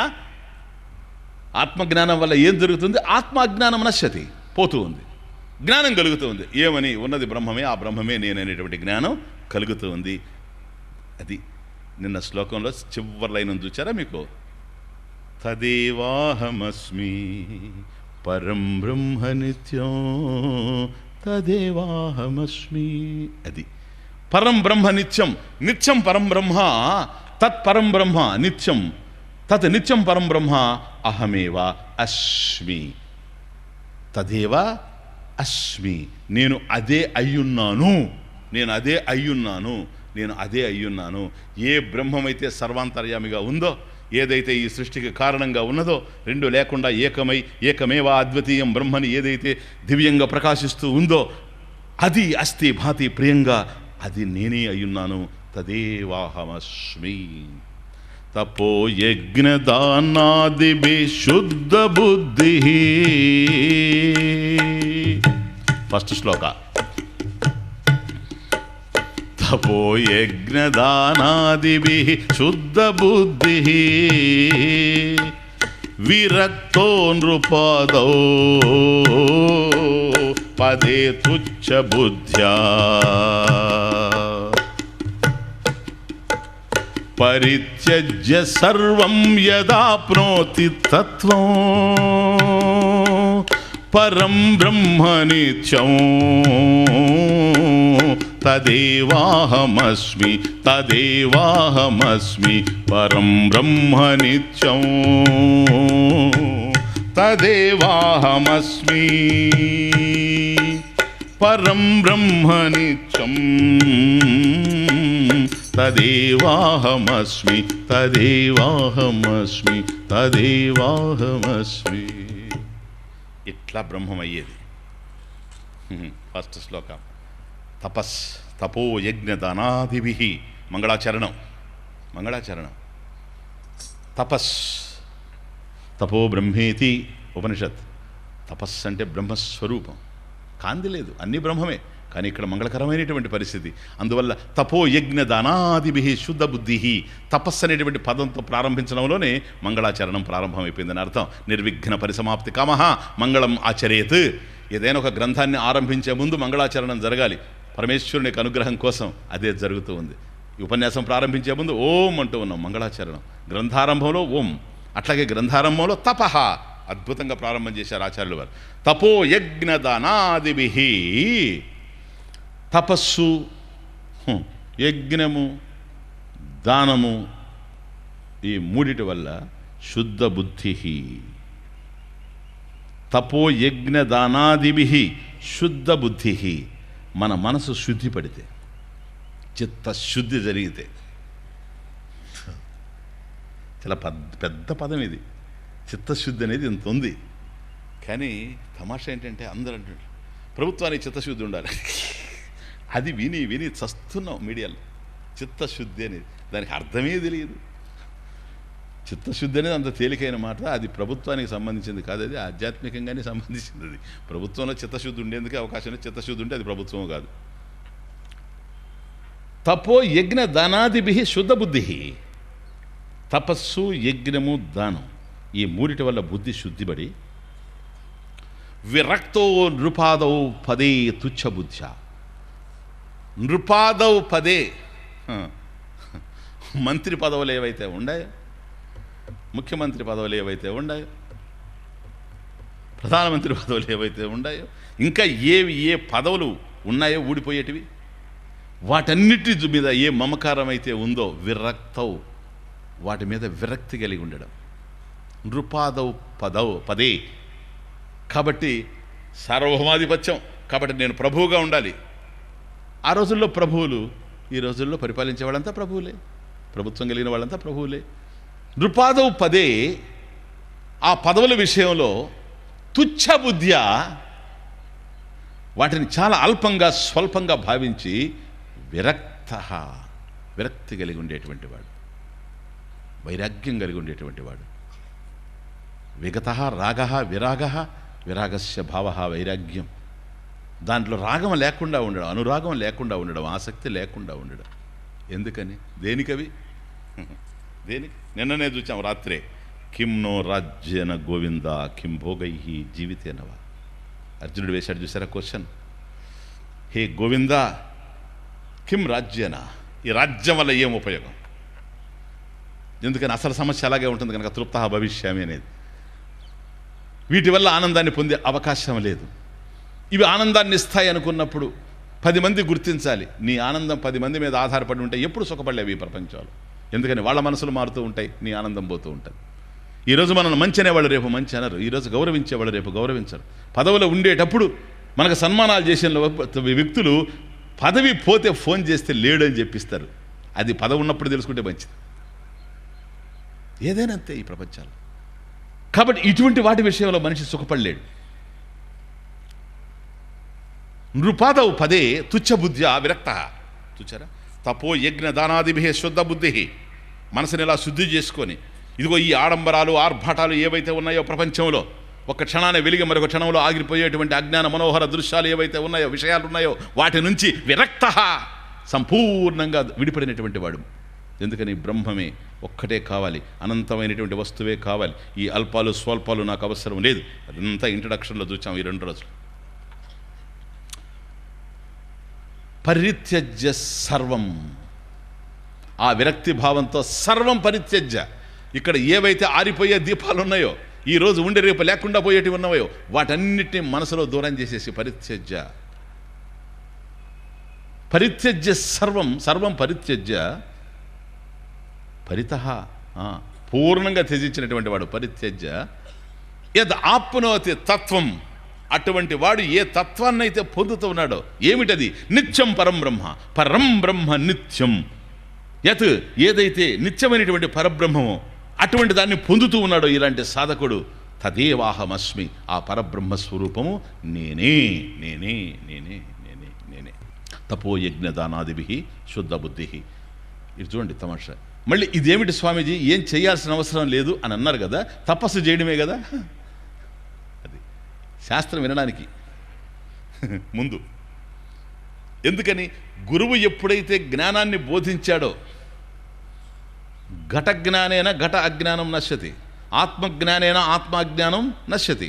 ఆత్మజ్ఞానం వల్ల ఏం జరుగుతుంది? ఆత్మ అజ్ఞానం నశ్యతి, పోతూ ఉంది. జ్ఞానం కలుగుతూ ఉంది. ఏమని? ఉన్నది బ్రహ్మమే, ఆ బ్రహ్మమే నేననేటువంటి జ్ఞానం కలుగుతూ ఉంది. అది నిన్న శ్లోకంలో చివరి లైన్ చూచారా మీకు? తదేవాహమస్మి పరం బ్రహ్మ నిత్యం, తదేవాహమస్మి. అది పరం బ్రహ్మ నిత్యం. నిత్యం పరం బ్రహ్మ, తత్ పరం బ్రహ్మ నిత్యం, తత్ నిత్యం పరం బ్రహ్మ అహమేవ అస్మి. తదేవ అస్మి, నేను అదే అయ్యున్నాను, నేను అదే అయ్యున్నాను, నేను అదే అయ్యున్నాను. ఏ బ్రహ్మమైతే సర్వాంతర్యామిగా ఉందో, ఏదైతే ఈ సృష్టికి కారణంగా ఉన్నదో, రెండు లేకుండా ఏకమై ఏకమేవా అద్వితీయం బ్రహ్మని ఏదైతే దివ్యంగా ప్రకాశిస్తూ ఉందో, అది అస్తి భాతి ప్రియంగా, అది నేనే అయ్యున్నాను. తదేవాహమస్మి. తపో యజ్ఞదానాదిభి శుద్ధ బుద్ధి. ఫస్ట్ శ్లోక. తపో యజ్ఞదానాదిభి శుద్ధ బుద్ధి విరక్తో నృపాదౌ పదే తుచ్చ బుద్ధ్యా పరిత్యజ్య సర్వం యదాప్నోతి తత్వం పరం బ్రహ్మ నిత్యం తదేవాహమస్మి. తదేవాహమస్మి పరం బ్రహ్మ నిత్యం, తదేవాహమస్మి పరం బ్రహ్మ నిత్యం, తదేవాహమస్మి, తదేవాహమస్మి, తదేవాహమస్మి. ఇట్లా బ్రహ్మమయ్యేది. ఫస్ట్ శ్లోకం. తపస్ తపో యజ్ఞ దానాదిభి. మంగళాచరణం, మంగళాచరణం. తపస్ తపో బ్రహ్మేతి ఉపనిషత్. తపస్సు అంటే బ్రహ్మస్వరూపం, కాంతి లేదు, అన్నీ బ్రహ్మమే. కానీ ఇక్కడ మంగళకరమైనటువంటి పరిస్థితి. అందువల్ల తపో యజ్ఞ దానాదిభి శుద్ధ బుద్ధి. తపస్సు అనేటువంటి పదంతో ప్రారంభించడంలోనే మంగళాచరణం ప్రారంభమైపోయిందని అర్థం. నిర్విఘ్న పరిసమాప్తి కామః మంగళం ఆచరేత్. ఏదైనా ఒక గ్రంథాన్ని ఆరంభించే ముందు మంగళాచరణం జరగాలి, పరమేశ్వరుని యొక్క అనుగ్రహం కోసం. అదే జరుగుతూ ఉంది. ఈ ఉపన్యాసం ప్రారంభించే ముందు ఓం అంటూ ఉన్నాం, మంగళాచరణం. గ్రంథారంభంలో ఓం, అట్లాగే గ్రంథారంభంలో తపః. అద్భుతంగా ప్రారంభం చేశారు ఆచార్యులు వారు. తపో యజ్ఞ దానాదిభి. తపస్సు, యజ్ఞము, దానము, ఈ మూడిటి వల్ల శుద్ధ బుద్ధి. తపో యజ్ఞ దానాదిభి శుద్ధ బుద్ధి. మన మనసు శుద్ధి పడితే, చిత్తశుద్ధి జరిగితే. చాలా పెద్ద పదం ఇది, చిత్తశుద్ధి అనేది ఇంత ఉంది. కానీ తమాషా ఏంటంటే అందరూ అంటారు ప్రభుత్వానికి చిత్తశుద్ధి ఉండాలి. అది విని విని చస్తున్నాం మీడియాలో. చిత్తశుద్ధి అనేది దానికి అర్థమే తెలియదు. చిత్తశుద్ధి అనేది అంత తేలికైన మాట. అది ప్రభుత్వానికి సంబంధించింది కాదు, అది ఆధ్యాత్మికంగానే సంబంధించింది. అది ప్రభుత్వంలో చిత్తశుద్ధి ఉండేందుకే అవకాశం ఉంది. చిత్తశుద్ధి ఉంటే అది ప్రభుత్వం కాదు. తపో యజ్ఞ దానాదిభి శుద్ధ బుద్ధి. తపస్సు, యజ్ఞము, దానం ఈ మూడిటి వల్ల బుద్ధి శుద్ధిపడి విరక్తో నృపాదౌ పదే తుచ్చ బుద్ధ. నృపాదౌ పదే మంత్రి పదవులు ఏవైతే ఉన్నాయో, ముఖ్యమంత్రి పదవులు ఏవైతే ఉన్నాయో, ప్రధానమంత్రి పదవులు ఏవైతే ఉన్నాయో, ఇంకా ఏ పదవులు ఉన్నాయో ఊడిపోయేటివి, వాటన్నిటి మీద ఏ మమకారం అయితే ఉందో విరక్తౌ, వాటి మీద విరక్తి కలిగి ఉండడం. నృపాదౌ పదే. కాబట్టి సార్వభౌమాధిపత్యం, కాబట్టి నేను ప్రభువుగా ఉండాలి. ఆ రోజుల్లో ప్రభువులు, ఈ రోజుల్లో పరిపాలించే వాళ్ళంతా ప్రభువులే, ప్రభుత్వం కలిగిన వాళ్ళంతా ప్రభువులే. నృపాదౌ పదే, ఆ పదవుల విషయంలో తుచ్చ బుద్ధ్యా, వాటిని చాలా అల్పంగా స్వల్పంగా భావించి విరక్తి కలిగి ఉండేటువంటి వాడు, వైరాగ్యం కలిగి ఉండేటువంటి వాడు. విగత రాగ విరాగస్య భావ వైరాగ్యం. దాంట్లో రాగం లేకుండా ఉండడం, అనురాగం లేకుండా ఉండడం, ఆసక్తి లేకుండా ఉండడం. ఎందుకని? దేనికవి? దేనికి? నిన్ననే చూచాం రాత్రే. కిం నో రాజ్యన గోవింద కిం భోగై జీవితేనవా. అర్జునుడు వేశాడు చూసారా క్వశ్చన్. హే గోవింద, కిం రాజ్యన, ఈ రాజ్యం వల్ల ఏం ఉపయోగం? ఎందుకని? అసలు సమస్య అలాగే ఉంటుంది కనుక తృప్త భవిష్యామి అనేది. వీటి వల్ల ఆనందాన్ని పొందే అవకాశం లేదు. ఇవి ఆనందాన్ని ఇస్తాయి అనుకున్నప్పుడు 10 మంది గుర్తించాలి. నీ ఆనందం 10 మంది మీద ఆధారపడి ఉంటే ఎప్పుడు సుఖపడలేవు ఈ ప్రపంచంలో. ఎందుకని? వాళ్ళ మనసులు మారుతూ ఉంటాయి, నీ ఆనందం పోతూ ఉంటుంది. ఈరోజు మనల్ని మంచి అనేవాళ్ళు రేపు మంచి అనరు, ఈరోజు గౌరవించేవాళ్ళు రేపు గౌరవించరు. పదవిలో ఉండేటప్పుడు మనకు సన్మానాలు చేసిన వ్యక్తులు పదవి పోతే ఫోన్ చేస్తే లేడు అని చెప్పిస్తారు. అది పదవి ఉన్నప్పుడు తెలుసుకుంటే మంచిది. ఏదైనా అంతే ఈ ప్రపంచాలు. కాబట్టి ఇటువంటి వాటి విషయంలో మనిషి సుఖపడలేడు. నృపాదౌ పదే తుచ్చ బుద్ధ్యా విరక్త. చూచారా? తపో యజ్ఞ దానాదిభి శుద్ధ బుద్ధి. మనసుని ఇలా శుద్ధి చేసుకొని, ఇదిగో ఈ ఆడంబరాలు ఆర్భాటాలు ఏవైతే ఉన్నాయో ప్రపంచంలో, ఒక క్షణాన్ని వెలిగి మరొక క్షణంలో ఆగిపోయేటువంటి అజ్ఞాన మనోహర దృశ్యాలు ఏవైతే ఉన్నాయో, విషయాలు ఉన్నాయో, వాటి నుంచి విరక్త, సంపూర్ణంగా విడిపడినటువంటి వాడు. ఎందుకని? బ్రహ్మమే ఒక్కటే కావాలి, అనంతమైనటువంటి వస్తువే కావాలి. ఈ అల్పాలు స్వల్పాలు నాకు అవసరం లేదు. అదంతా ఇంట్రడక్షన్లో చూచాం ఈ 2 రోజులు. పరిత్యజ్య సర్వం, ఆ విరక్తి భావంతో సర్వం పరిత్యజ్య. ఇక్కడ ఏవైతే ఆరిపోయే దీపాలు ఉన్నాయో, ఈరోజు ఉండి రేపు లేకుండా పోయేటివి ఉన్నాయో, వాటన్నిటిని మనసులో దూరం చేసేసి పరిత్యజ్య. పరిత్యజ్య సర్వం పరిత్యజ్య పరితః, పూర్ణంగా త్యజించినటువంటి వాడు పరిత్యజ్య. యద్ ఆప్నోతి తత్వం, అటువంటి వాడు ఏ తత్వాన్నైతే పొందుతూ ఉన్నాడో, ఏమిటది? నిత్యం పరం బ్రహ్మ నిత్యం. యత్, ఏదైతే నిత్యమైనటువంటి పరబ్రహ్మమో అటువంటి దాన్ని పొందుతూ ఉన్నాడో ఇలాంటి సాధకుడు, తదేవాహమస్మి, ఆ పరబ్రహ్మ స్వరూపము నేనే. తపో యజ్ఞ దానాదిభి శుద్ధ బుద్ధి. ఇది చూడండి తమాషా. మళ్ళీ ఇదేమిటి స్వామీజీ, ఏం చేయాల్సిన అవసరం లేదు అని అన్నారు కదా, తపస్సు చేయడమే కదా. అది శాస్త్రం వినడానికి ముందు. ఎందుకని? గురువు ఎప్పుడైతే జ్ఞానాన్ని బోధించాడో, ఘట జ్ఞానేన ఘట అజ్ఞానం నశ్యతి, ఆత్మజ్ఞానేన ఆత్మ అజ్ఞానం నశ్యతి.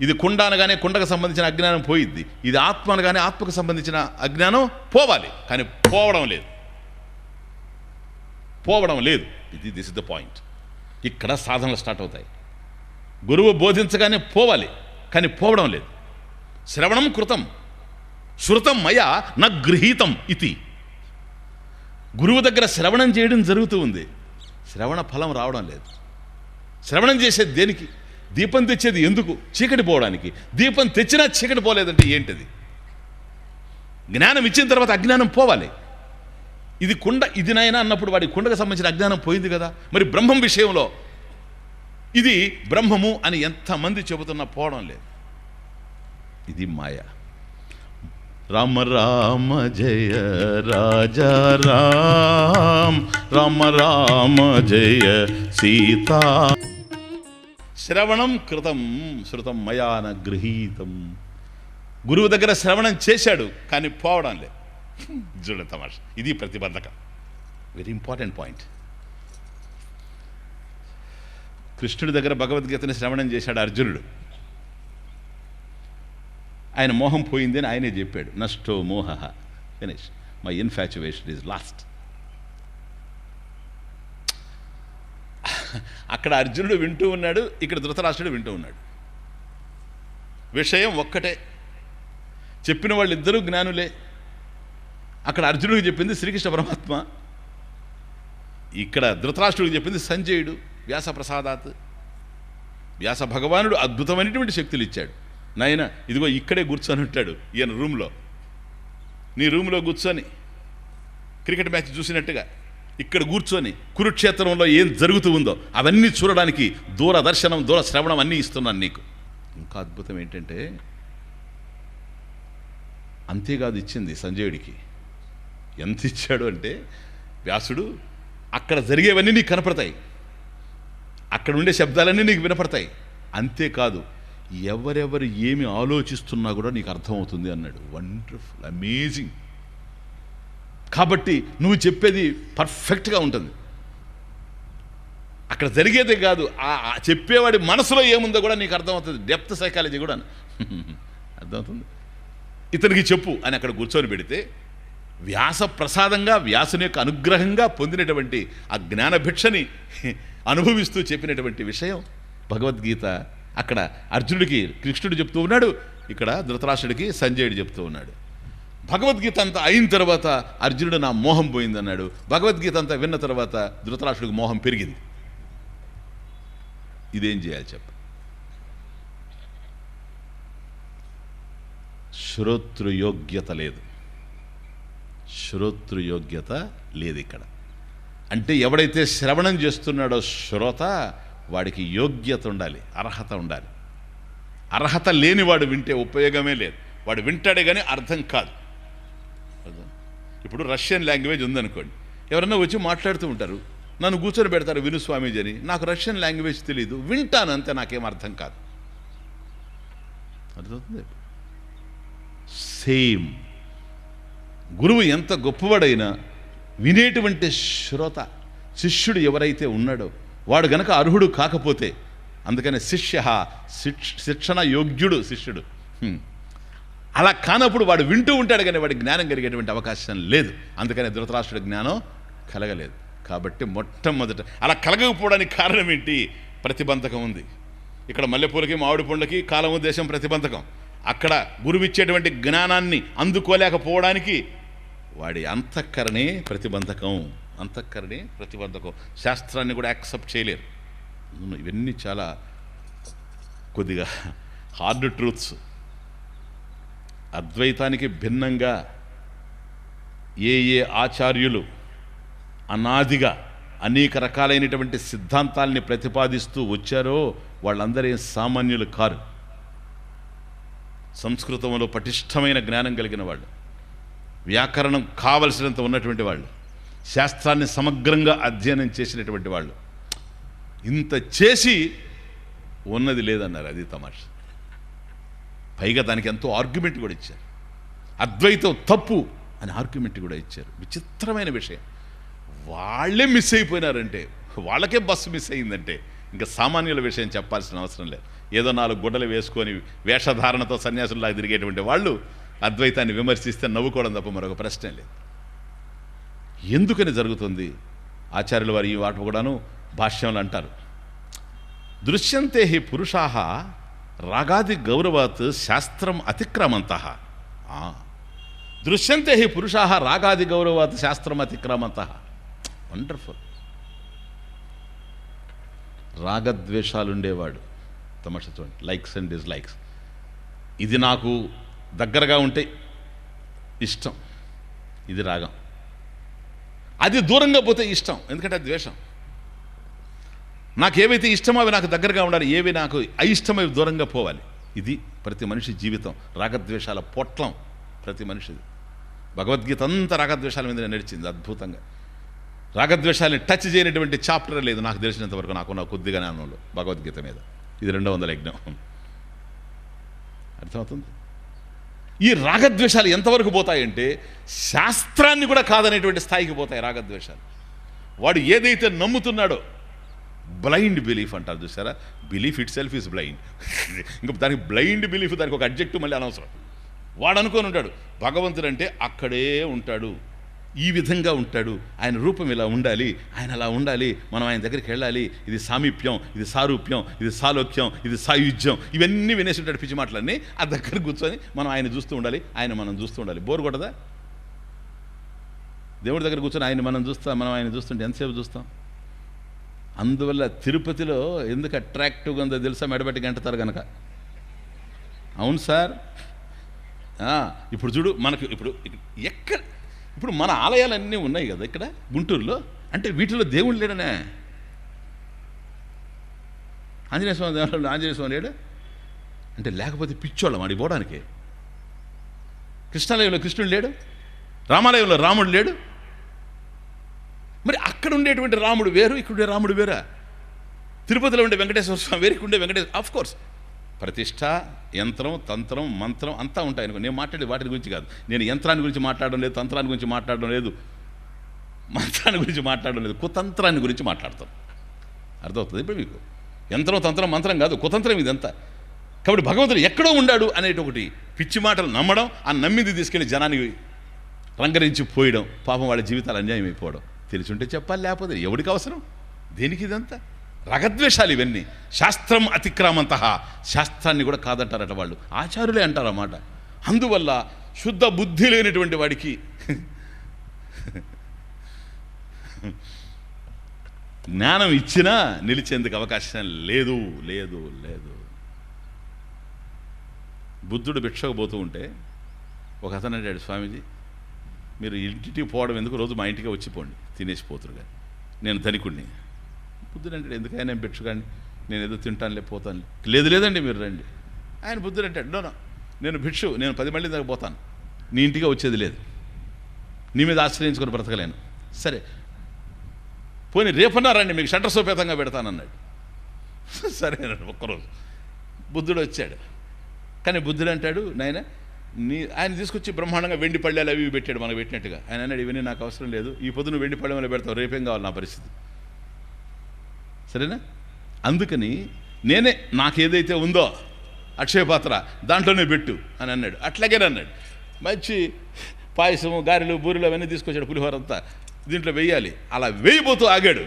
ఇది కుండ అనగానే కుండకు సంబంధించిన అజ్ఞానం పోయిద్ది, ఇది ఆత్మ అనగానే ఆత్మకు సంబంధించిన అజ్ఞానం పోవాలి. కానీ పోవడం లేదు. This is the point. ఇక్కడ సాధనలు స్టార్ట్ అవుతాయి. గురువు బోధించగానే పోవాలి, కానీ పోవడం లేదు. శ్రవణం కృతం శృతం మయా న గృహీతం ఇది. గురువు దగ్గర శ్రవణం చేయడం జరుగుతూ ఉంది, శ్రవణ ఫలం రావడం లేదు. శ్రవణం చేసేది దేనికి? దీపం తెచ్చేది ఎందుకు? చీకటి పోవడానికి. దీపం తెచ్చినా చీకటి పోలేదంటే ఏంటిది? జ్ఞానం ఇచ్చిన తర్వాత అజ్ఞానం పోవాలి. ఇది కుండ, ఇది నాయన అన్నప్పుడు వాడి కుండకు సంబంధించిన అజ్ఞానం పోయింది కదా. మరి బ్రహ్మం విషయంలో ఇది బ్రహ్మము అని ఎంతమంది చెబుతున్నా పోవడం లేదు. ఇది మాయ. రామ రామ జయ రాజా రామ, రామ రామ జయ సీతా. శ్రవణం కృతం శృతం మయా న గృహీతం. గురువు దగ్గర శ్రవణం చేశాడు, కానీ పోవడం లేదు. చూడండి తమాష, ఇది ప్రతిబంధకం. Very important point. కృష్ణుడి దగ్గర భగవద్గీతని శ్రవణం చేశాడు అర్జునుడు. ఆయన మోహం పోయింది అని ఆయనే చెప్పాడు. నష్టో మోహ, finish, my infatuation is lost. అక్కడ అర్జునుడు వింటూ ఉన్నాడు, ఇక్కడ ధృతరాష్ట్రుడు వింటూ ఉన్నాడు. విషయం ఒక్కటే, చెప్పిన వాళ్ళిద్దరూ జ్ఞానులే. అక్కడ అర్జునుడికి చెప్పింది శ్రీకృష్ణ పరమాత్మ, ఇక్కడ ధృతరాష్ట్రుడికి చెప్పింది సంజయుడు వ్యాస ప్రసాదాత్. వ్యాస భగవానుడు అద్భుతమైనటువంటి శక్తులు ఇచ్చాడు. నాయన ఇదిగో ఇక్కడే కూర్చొని ఉంటాడు ఈయన రూమ్లో, నీ రూమ్లో కూర్చొని క్రికెట్ మ్యాచ్ చూసినట్టుగా ఇక్కడ కూర్చొని కురుక్షేత్రంలో ఏం జరుగుతూ ఉందో అవన్నీ చూడడానికి దూరదర్శనం, దూర శ్రవణం అన్నీ ఇస్తున్నాను నీకు. ఇంకా అద్భుతం ఏంటంటే, అంతేకాదు ఇచ్చింది సంజయుడికి. ఎంత ఇచ్చాడు అంటే, వ్యాసుడు అక్కడ జరిగేవన్నీ నీకు కనపడతాయి, అక్కడ ఉండే శబ్దాలన్నీ నీకు వినపడతాయి. అంతేకాదు ఎవరెవరు ఏమి ఆలోచిస్తున్నా కూడా నీకు అర్థమవుతుంది అన్నాడు. Wonderful, amazing. కాబట్టి నువ్వు చెప్పేది పర్ఫెక్ట్గా ఉంటుంది. అక్కడ జరిగేదే కాదు, ఆ చెప్పేవాడి మనసులో ఏముందో కూడా నీకు అర్థమవుతుంది. డెప్త్ సైకాలజీ కూడా అర్థమవుతుంది. ఇతనికి చెప్పు అని అక్కడ కూర్చొని పెడితే, వ్యాస ప్రసాదంగా వ్యాసుని యొక్క అనుగ్రహంగా పొందినటువంటి ఆ జ్ఞానభిక్షని అనుభవిస్తూ చెప్పినటువంటి విషయం భగవద్గీత. అక్కడ అర్జునుడికి కృష్ణుడు చెప్తూ ఉన్నాడు, ఇక్కడ ధృతరాష్ట్రుడికి సంజయుడు చెప్తూ ఉన్నాడు. భగవద్గీత అంతా అయిన తర్వాత అర్జునుడు నా మోహం పోయిందన్నాడు. భగవద్గీత అంతా విన్న తర్వాత ధృతరాష్ట్రుడికి మోహం పెరిగింది. ఇదేం చేయాలి చెప్ప? శ్రోతృయోగ్యత లేదు, శ్రోతృయోగ్యత లేదు ఇక్కడ. అంటే ఎవడైతే శ్రవణం చేస్తున్నాడో శ్రోత, వాడికి యోగ్యత ఉండాలి, అర్హత ఉండాలి. అర్హత లేనివాడు వింటే ఉపయోగమే లేదు. వాడు వింటాడే కానీ అర్థం కాదు. ఇప్పుడు రష్యన్ లాంగ్వేజ్ ఉందనుకోండి, ఎవరన్నా వచ్చి మాట్లాడుతూ ఉంటారు, నన్ను కూర్చొని పెడతారు విను స్వామీజీ అని. నాకు రష్యన్ లాంగ్వేజ్ తెలీదు, వింటాను అంతే, నాకేం అర్థం కాదు. అర్థమవుతుంది? సేమ్ గురువు ఎంత గొప్పవాడైనా వినేటువంటి శ్రోత, శిష్యుడు ఎవరైతే ఉన్నాడో వాడు గనక అర్హుడు కాకపోతే, అందుకనే శిష్య శిక్షణ యోగ్యుడు శిష్యుడు. అలా కానప్పుడు వాడు వింటూ ఉంటాడు కానీ వాడి జ్ఞానం కలిగేటువంటి అవకాశం లేదు. అందుకనే ధృతరాష్ట్రుడి జ్ఞానం కలగలేదు. కాబట్టి మొట్టమొదట అలా కలగకపోవడానికి కారణం ఏంటి? ప్రతిబంధకం ఉంది. ఇక్కడ మల్లెపూలకి మామిడి పండ్లకి కాలం ఉద్దేశం ప్రతిబంధకం. అక్కడ గురువిచ్చేటువంటి జ్ఞానాన్ని అందుకోలేకపోవడానికి వాడి అంతఃకరణే ప్రతిబంధకం. అంతఃకరణే ప్రతిబంధకం. శాస్త్రాన్ని కూడా యాక్సెప్ట్ చేయలేరు. ఇవన్నీ చాలా కొద్దిగా హార్డ్ ట్రూత్స్. అద్వైతానికి భిన్నంగా ఏ ఆచార్యులు అనాదిగా అనేక రకాలైనటువంటి సిద్ధాంతాల్ని ప్రతిపాదిస్తూ వచ్చారో వాళ్ళందరూ సామాన్యులు కారు. సంస్కృతంలో పటిష్టమైన జ్ఞానం కలిగిన వాళ్ళు, వ్యాకరణం కావలసినంత ఉన్నటువంటి వాళ్ళు, శాస్త్రాన్ని సమగ్రంగా అధ్యయనం చేసినటువంటి వాళ్ళు. ఇంత చేసి ఉన్నది లేదన్నారు. అది తమాష. పైగా దానికి ఎంతో ఆర్గ్యుమెంట్ కూడా ఇచ్చారు. అద్వైతం తప్పు అని ఆర్గ్యుమెంట్ కూడా ఇచ్చారు. విచిత్రమైన విషయం. వాళ్ళే మిస్ అయిపోయినారంటే, వాళ్ళకే బస్సు మిస్ అయిందంటే ఇంకా సామాన్యుల విషయం చెప్పాల్సిన అవసరం లేదు. ఏదో 4 గుడ్డలు వేసుకొని వేషధారణతో సన్యాసుల్లాగా తిరిగేటువంటి వాళ్ళు అద్వైతాన్ని విమర్శిస్తే నవ్వుకోవడం తప్ప మరొక ప్రశ్నే లేదు. ఎందుకని జరుగుతుంది? ఆచార్యుల వారు ఈ వాటి కూడాను భాష్యంలో అంటారు, దృశ్యంతే హి పురుషాః రాగాది గౌరవాత్ శాస్త్రం అతిక్రమంతః. దృశ్యంతే హి పురుషాః రాగాది గౌరవాత్ శాస్త్రం అతిక్రమంతః. వండర్ఫుల్. రాగద్వేషాలుండేవాడు తమాషా చూడండి, లైక్స్ అండ్ డిస్లైక్స్. ఇది నాకు దగ్గరగా ఉంటే ఇష్టం, ఇది రాగం. అది దూరంగా పోతే ఇష్టం, ఎందుకంటే అది ద్వేషం. నాకు ఏవైతే ఇష్టమో అవి నాకు దగ్గరగా ఉండాలి, ఏవి నాకు అయిష్టమవి దూరంగా పోవాలి. ఇది ప్రతి మనిషి జీవితం. రాగద్వేషాల పొట్లం ప్రతి మనిషిది. భగవద్గీత అంతా రాగద్వేషాల మీద నడిచింది అద్భుతంగా. రాగద్వేషాలని టచ్ చేయనటువంటి చాప్టర్ లేదు నాకు తెలిసినంత వరకు, నాకున్న కొద్దిగా జ్ఞానంలో భగవద్గీత మీద. ఇది 200 యజ్ఞం. అర్థమవుతుంది? ఈ రాగద్వేషాలు ఎంతవరకు పోతాయంటే శాస్త్రాన్ని కూడా కాదనేటువంటి స్థాయికి పోతాయి రాగద్వేషాలు. వాడు ఏదైతే నమ్ముతున్నాడో, బ్లైండ్ బిలీఫ్ అంటారు చూసారా, belief it self is blind. ఇంకా దానికి బ్లైండ్ బిలీఫ్, దానికి ఒక అడ్జెక్టివ్ మళ్ళీ అనవసరం. వాడు అనుకొని ఉంటాడు భగవంతుడు అంటే అక్కడే ఉంటాడు, ఈ విధంగా ఉంటాడు, ఆయన రూపం ఇలా ఉండాలి, ఆయన అలా ఉండాలి, మనం ఆయన దగ్గరికి వెళ్ళాలి, ఇది సామీప్యం, ఇది సారూప్యం, ఇది సాలోక్యం, ఇది సాయుధ్యం, ఇవన్నీ వినేసి ఉంటాడు పిచ్చి మాటలన్నీ. ఆ దగ్గర కూర్చొని మనం ఆయన చూస్తూ ఉండాలి, ఆయన మనం చూస్తూ ఉండాలి. బోర్ కొట్టదా? దేవుడి దగ్గర కూర్చొని మనం ఆయన చూస్తుంటే ఎంతసేపు చూస్తాం? అందువల్ల తిరుపతిలో ఎందుకు అట్రాక్టివ్గా ఉందో తెలుసా? మెడబెట్టి గంటతారు కనుక. అవును సార్. ఇప్పుడు చూడు, మనకు ఇప్పుడు మన ఆలయాలన్నీ ఉన్నాయి కదా ఇక్కడ గుంటూరులో, అంటే వీటిలో దేవుడు లేడనే. ఆంజనేయ స్వామి దేవాలయంలో ఆంజనేయ స్వామి లేడు అంటే లేకపోతే పిచ్చోళ్ళం ఆడికి పోవడానికి. కృష్ణాలయంలో కృష్ణుడు లేడు, రామాలయంలో రాముడు లేడు. మరి అక్కడ ఉండేటువంటి రాముడు వేరు, ఇక్కడ ఉండే రాముడు వేరా? తిరుపతిలో ఉండే వెంకటేశ్వర స్వామి వేరు, ఇక్కడ ఉండే వెంకటేశ్వర. ఆఫ్ కోర్స్ ప్రతిష్ట, యంత్రం, తంత్రం, మంత్రం అంతా ఉంటాయి అనుకో. నేను మాట్లాడేది వాటి గురించి కాదు. నేను యంత్రాన్ని గురించి మాట్లాడడం లేదు, తంత్రాన్ని గురించి మాట్లాడడం లేదు, మంత్రాన్ని గురించి మాట్లాడడం లేదు, కుతంత్రాన్ని గురించి మాట్లాడతాం. అర్థమవుతుంది ఇప్పుడు మీకు? యంత్రం, తంత్రం, మంత్రం కాదు, కుతంత్రం ఇదంతా. కాబట్టి భగవంతుడు ఎక్కడో ఉండాడు అనేటొకటి పిచ్చి మాటలు నమ్మడం, ఆ నమ్మింది తీసుకెళ్ళి జనానికి రంగరించి పోయడం, పాపం వాళ్ళ జీవితాలు అన్యాయం అయిపోవడం. తెలుసుంటే చెప్పాలి, లేకపోతే ఎవరికి అవసరం? దేనికి ఇదంతా? రగద్వేషాలు ఇవన్నీ. శాస్త్రం అతిక్రామంత, శాస్త్రాన్ని కూడా కాదంటారట వాళ్ళు, ఆచారులే అంటారు అన్నమాట. అందువల్ల శుద్ధ బుద్ధి లేనటువంటి వాడికి జ్ఞానం ఇచ్చినా నిలిచేందుకు అవకాశం లేదు లేదు లేదు. బుద్ధుడు భిక్షకు పోతూ ఉంటే ఒక అతను అడిగాడు, స్వామీజీ మీరు ఇంటికి పోవడం ఎందుకు, రోజు మా ఇంటికి వచ్చిపోండి, తినేసిపోతురు కానీ నేను ధనికుడిని. బుద్ధుడు అంటాడు, ఎందుకైనా నేను భిక్షగాని, నేను ఏదో తింటానులే పోతాను. లేదు లేదండి మీరు రండి. ఆయన బుద్ధుడు అంటాడు, నో నేను భిక్షు, నేను 10 మంది దగ్గర పోతాను, నీ ఇంటిగా వచ్చేది లేదు, నీ మీద ఆశ్రయించుకొని బ్రతకలేను. సరే పోనీ రేపన్నా రండి, మీకు షట్టర్ సోపేతంగా పెడతానన్నాడు. సరే ఒక్కరోజు బుద్ధుడు వచ్చాడు. కానీ బుద్ధుడు అంటాడు, నాయన ఆయన తీసుకొచ్చి బ్రహ్మాండంగా వెండి పళ్ళాలు అవి పెట్టాడు మనకు పెట్టినట్టుగా. ఆయన అన్నాడు, ఇవన్నీ నాకు అవసరం లేదు, ఈ పొద్దున వెండి పళ్ళెంలో పెడతావు, రేపేం కావాలి నా పరిస్థితి, సరేనా? అందుకని నేనే నాకు ఏదైతే ఉందో అక్షయపాత్ర దాంట్లోనే పెట్టు అని అన్నాడు. అట్లాగేనన్నాడు. మంచి పాయసము, గారెలు, బూరెలు అవన్నీ తీసుకొచ్చాడు, పులిహోర అంతా దీంట్లో వెయ్యాలి. అలా వేయబోతూ ఆగాడు.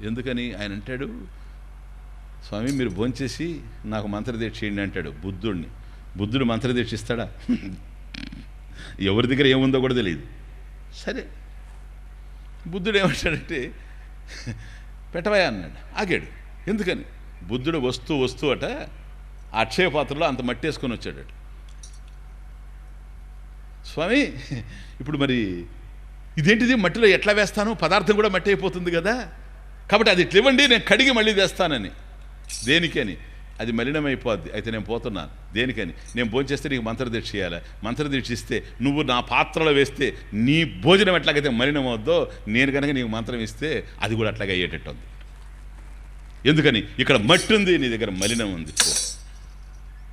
ఎందుకని? ఆయన అంటాడు, స్వామి మీరు భోంచేసి నాకు మంత్రదీక్ష చేయండి అంటాడు బుద్ధుడిని. బుద్ధుడు మంత్రదీక్ష ఇస్తాడా? ఎవరి దగ్గర ఏముందో కూడా తెలియదు. సరే బుద్ధుడు ఏమంటాడంటే పెట్టవయా అన్నాడు. ఆగాడు. ఎందుకని? బుద్ధుడు వస్తూ అట ఆ అక్షయ పాత్రలో అంత మట్టి వేసుకొని వచ్చాడట. స్వామి ఇప్పుడు మరి ఇదేంటిది, మట్టిలో ఎట్లా వేస్తాను, పదార్థం కూడా మట్టి అయిపోతుంది కదా, కాబట్టి అది ఇట్లా ఇవ్వండి, నేను కడిగి మళ్ళీ వేస్తానని. దేనికని? అది మలినమైపోద్ది, అయితే నేను పోతున్నాను. దేనికని? నేను భోంచేస్తే నీకు మంత్రదీక్ష చేయాలి, మంత్రదీక్ష ఇస్తే నువ్వు నా పాత్రలో వేస్తే నీ భోజనం ఎట్లాగైతే మలినం అవుద్దో, నేను కనుక నీకు మంత్రం ఇస్తే అది కూడా అట్లాగే అయ్యేటట్టు ఉంది. ఎందుకని? ఇక్కడ మట్టి ఉంది, నీ దగ్గర మలినం ఉంది.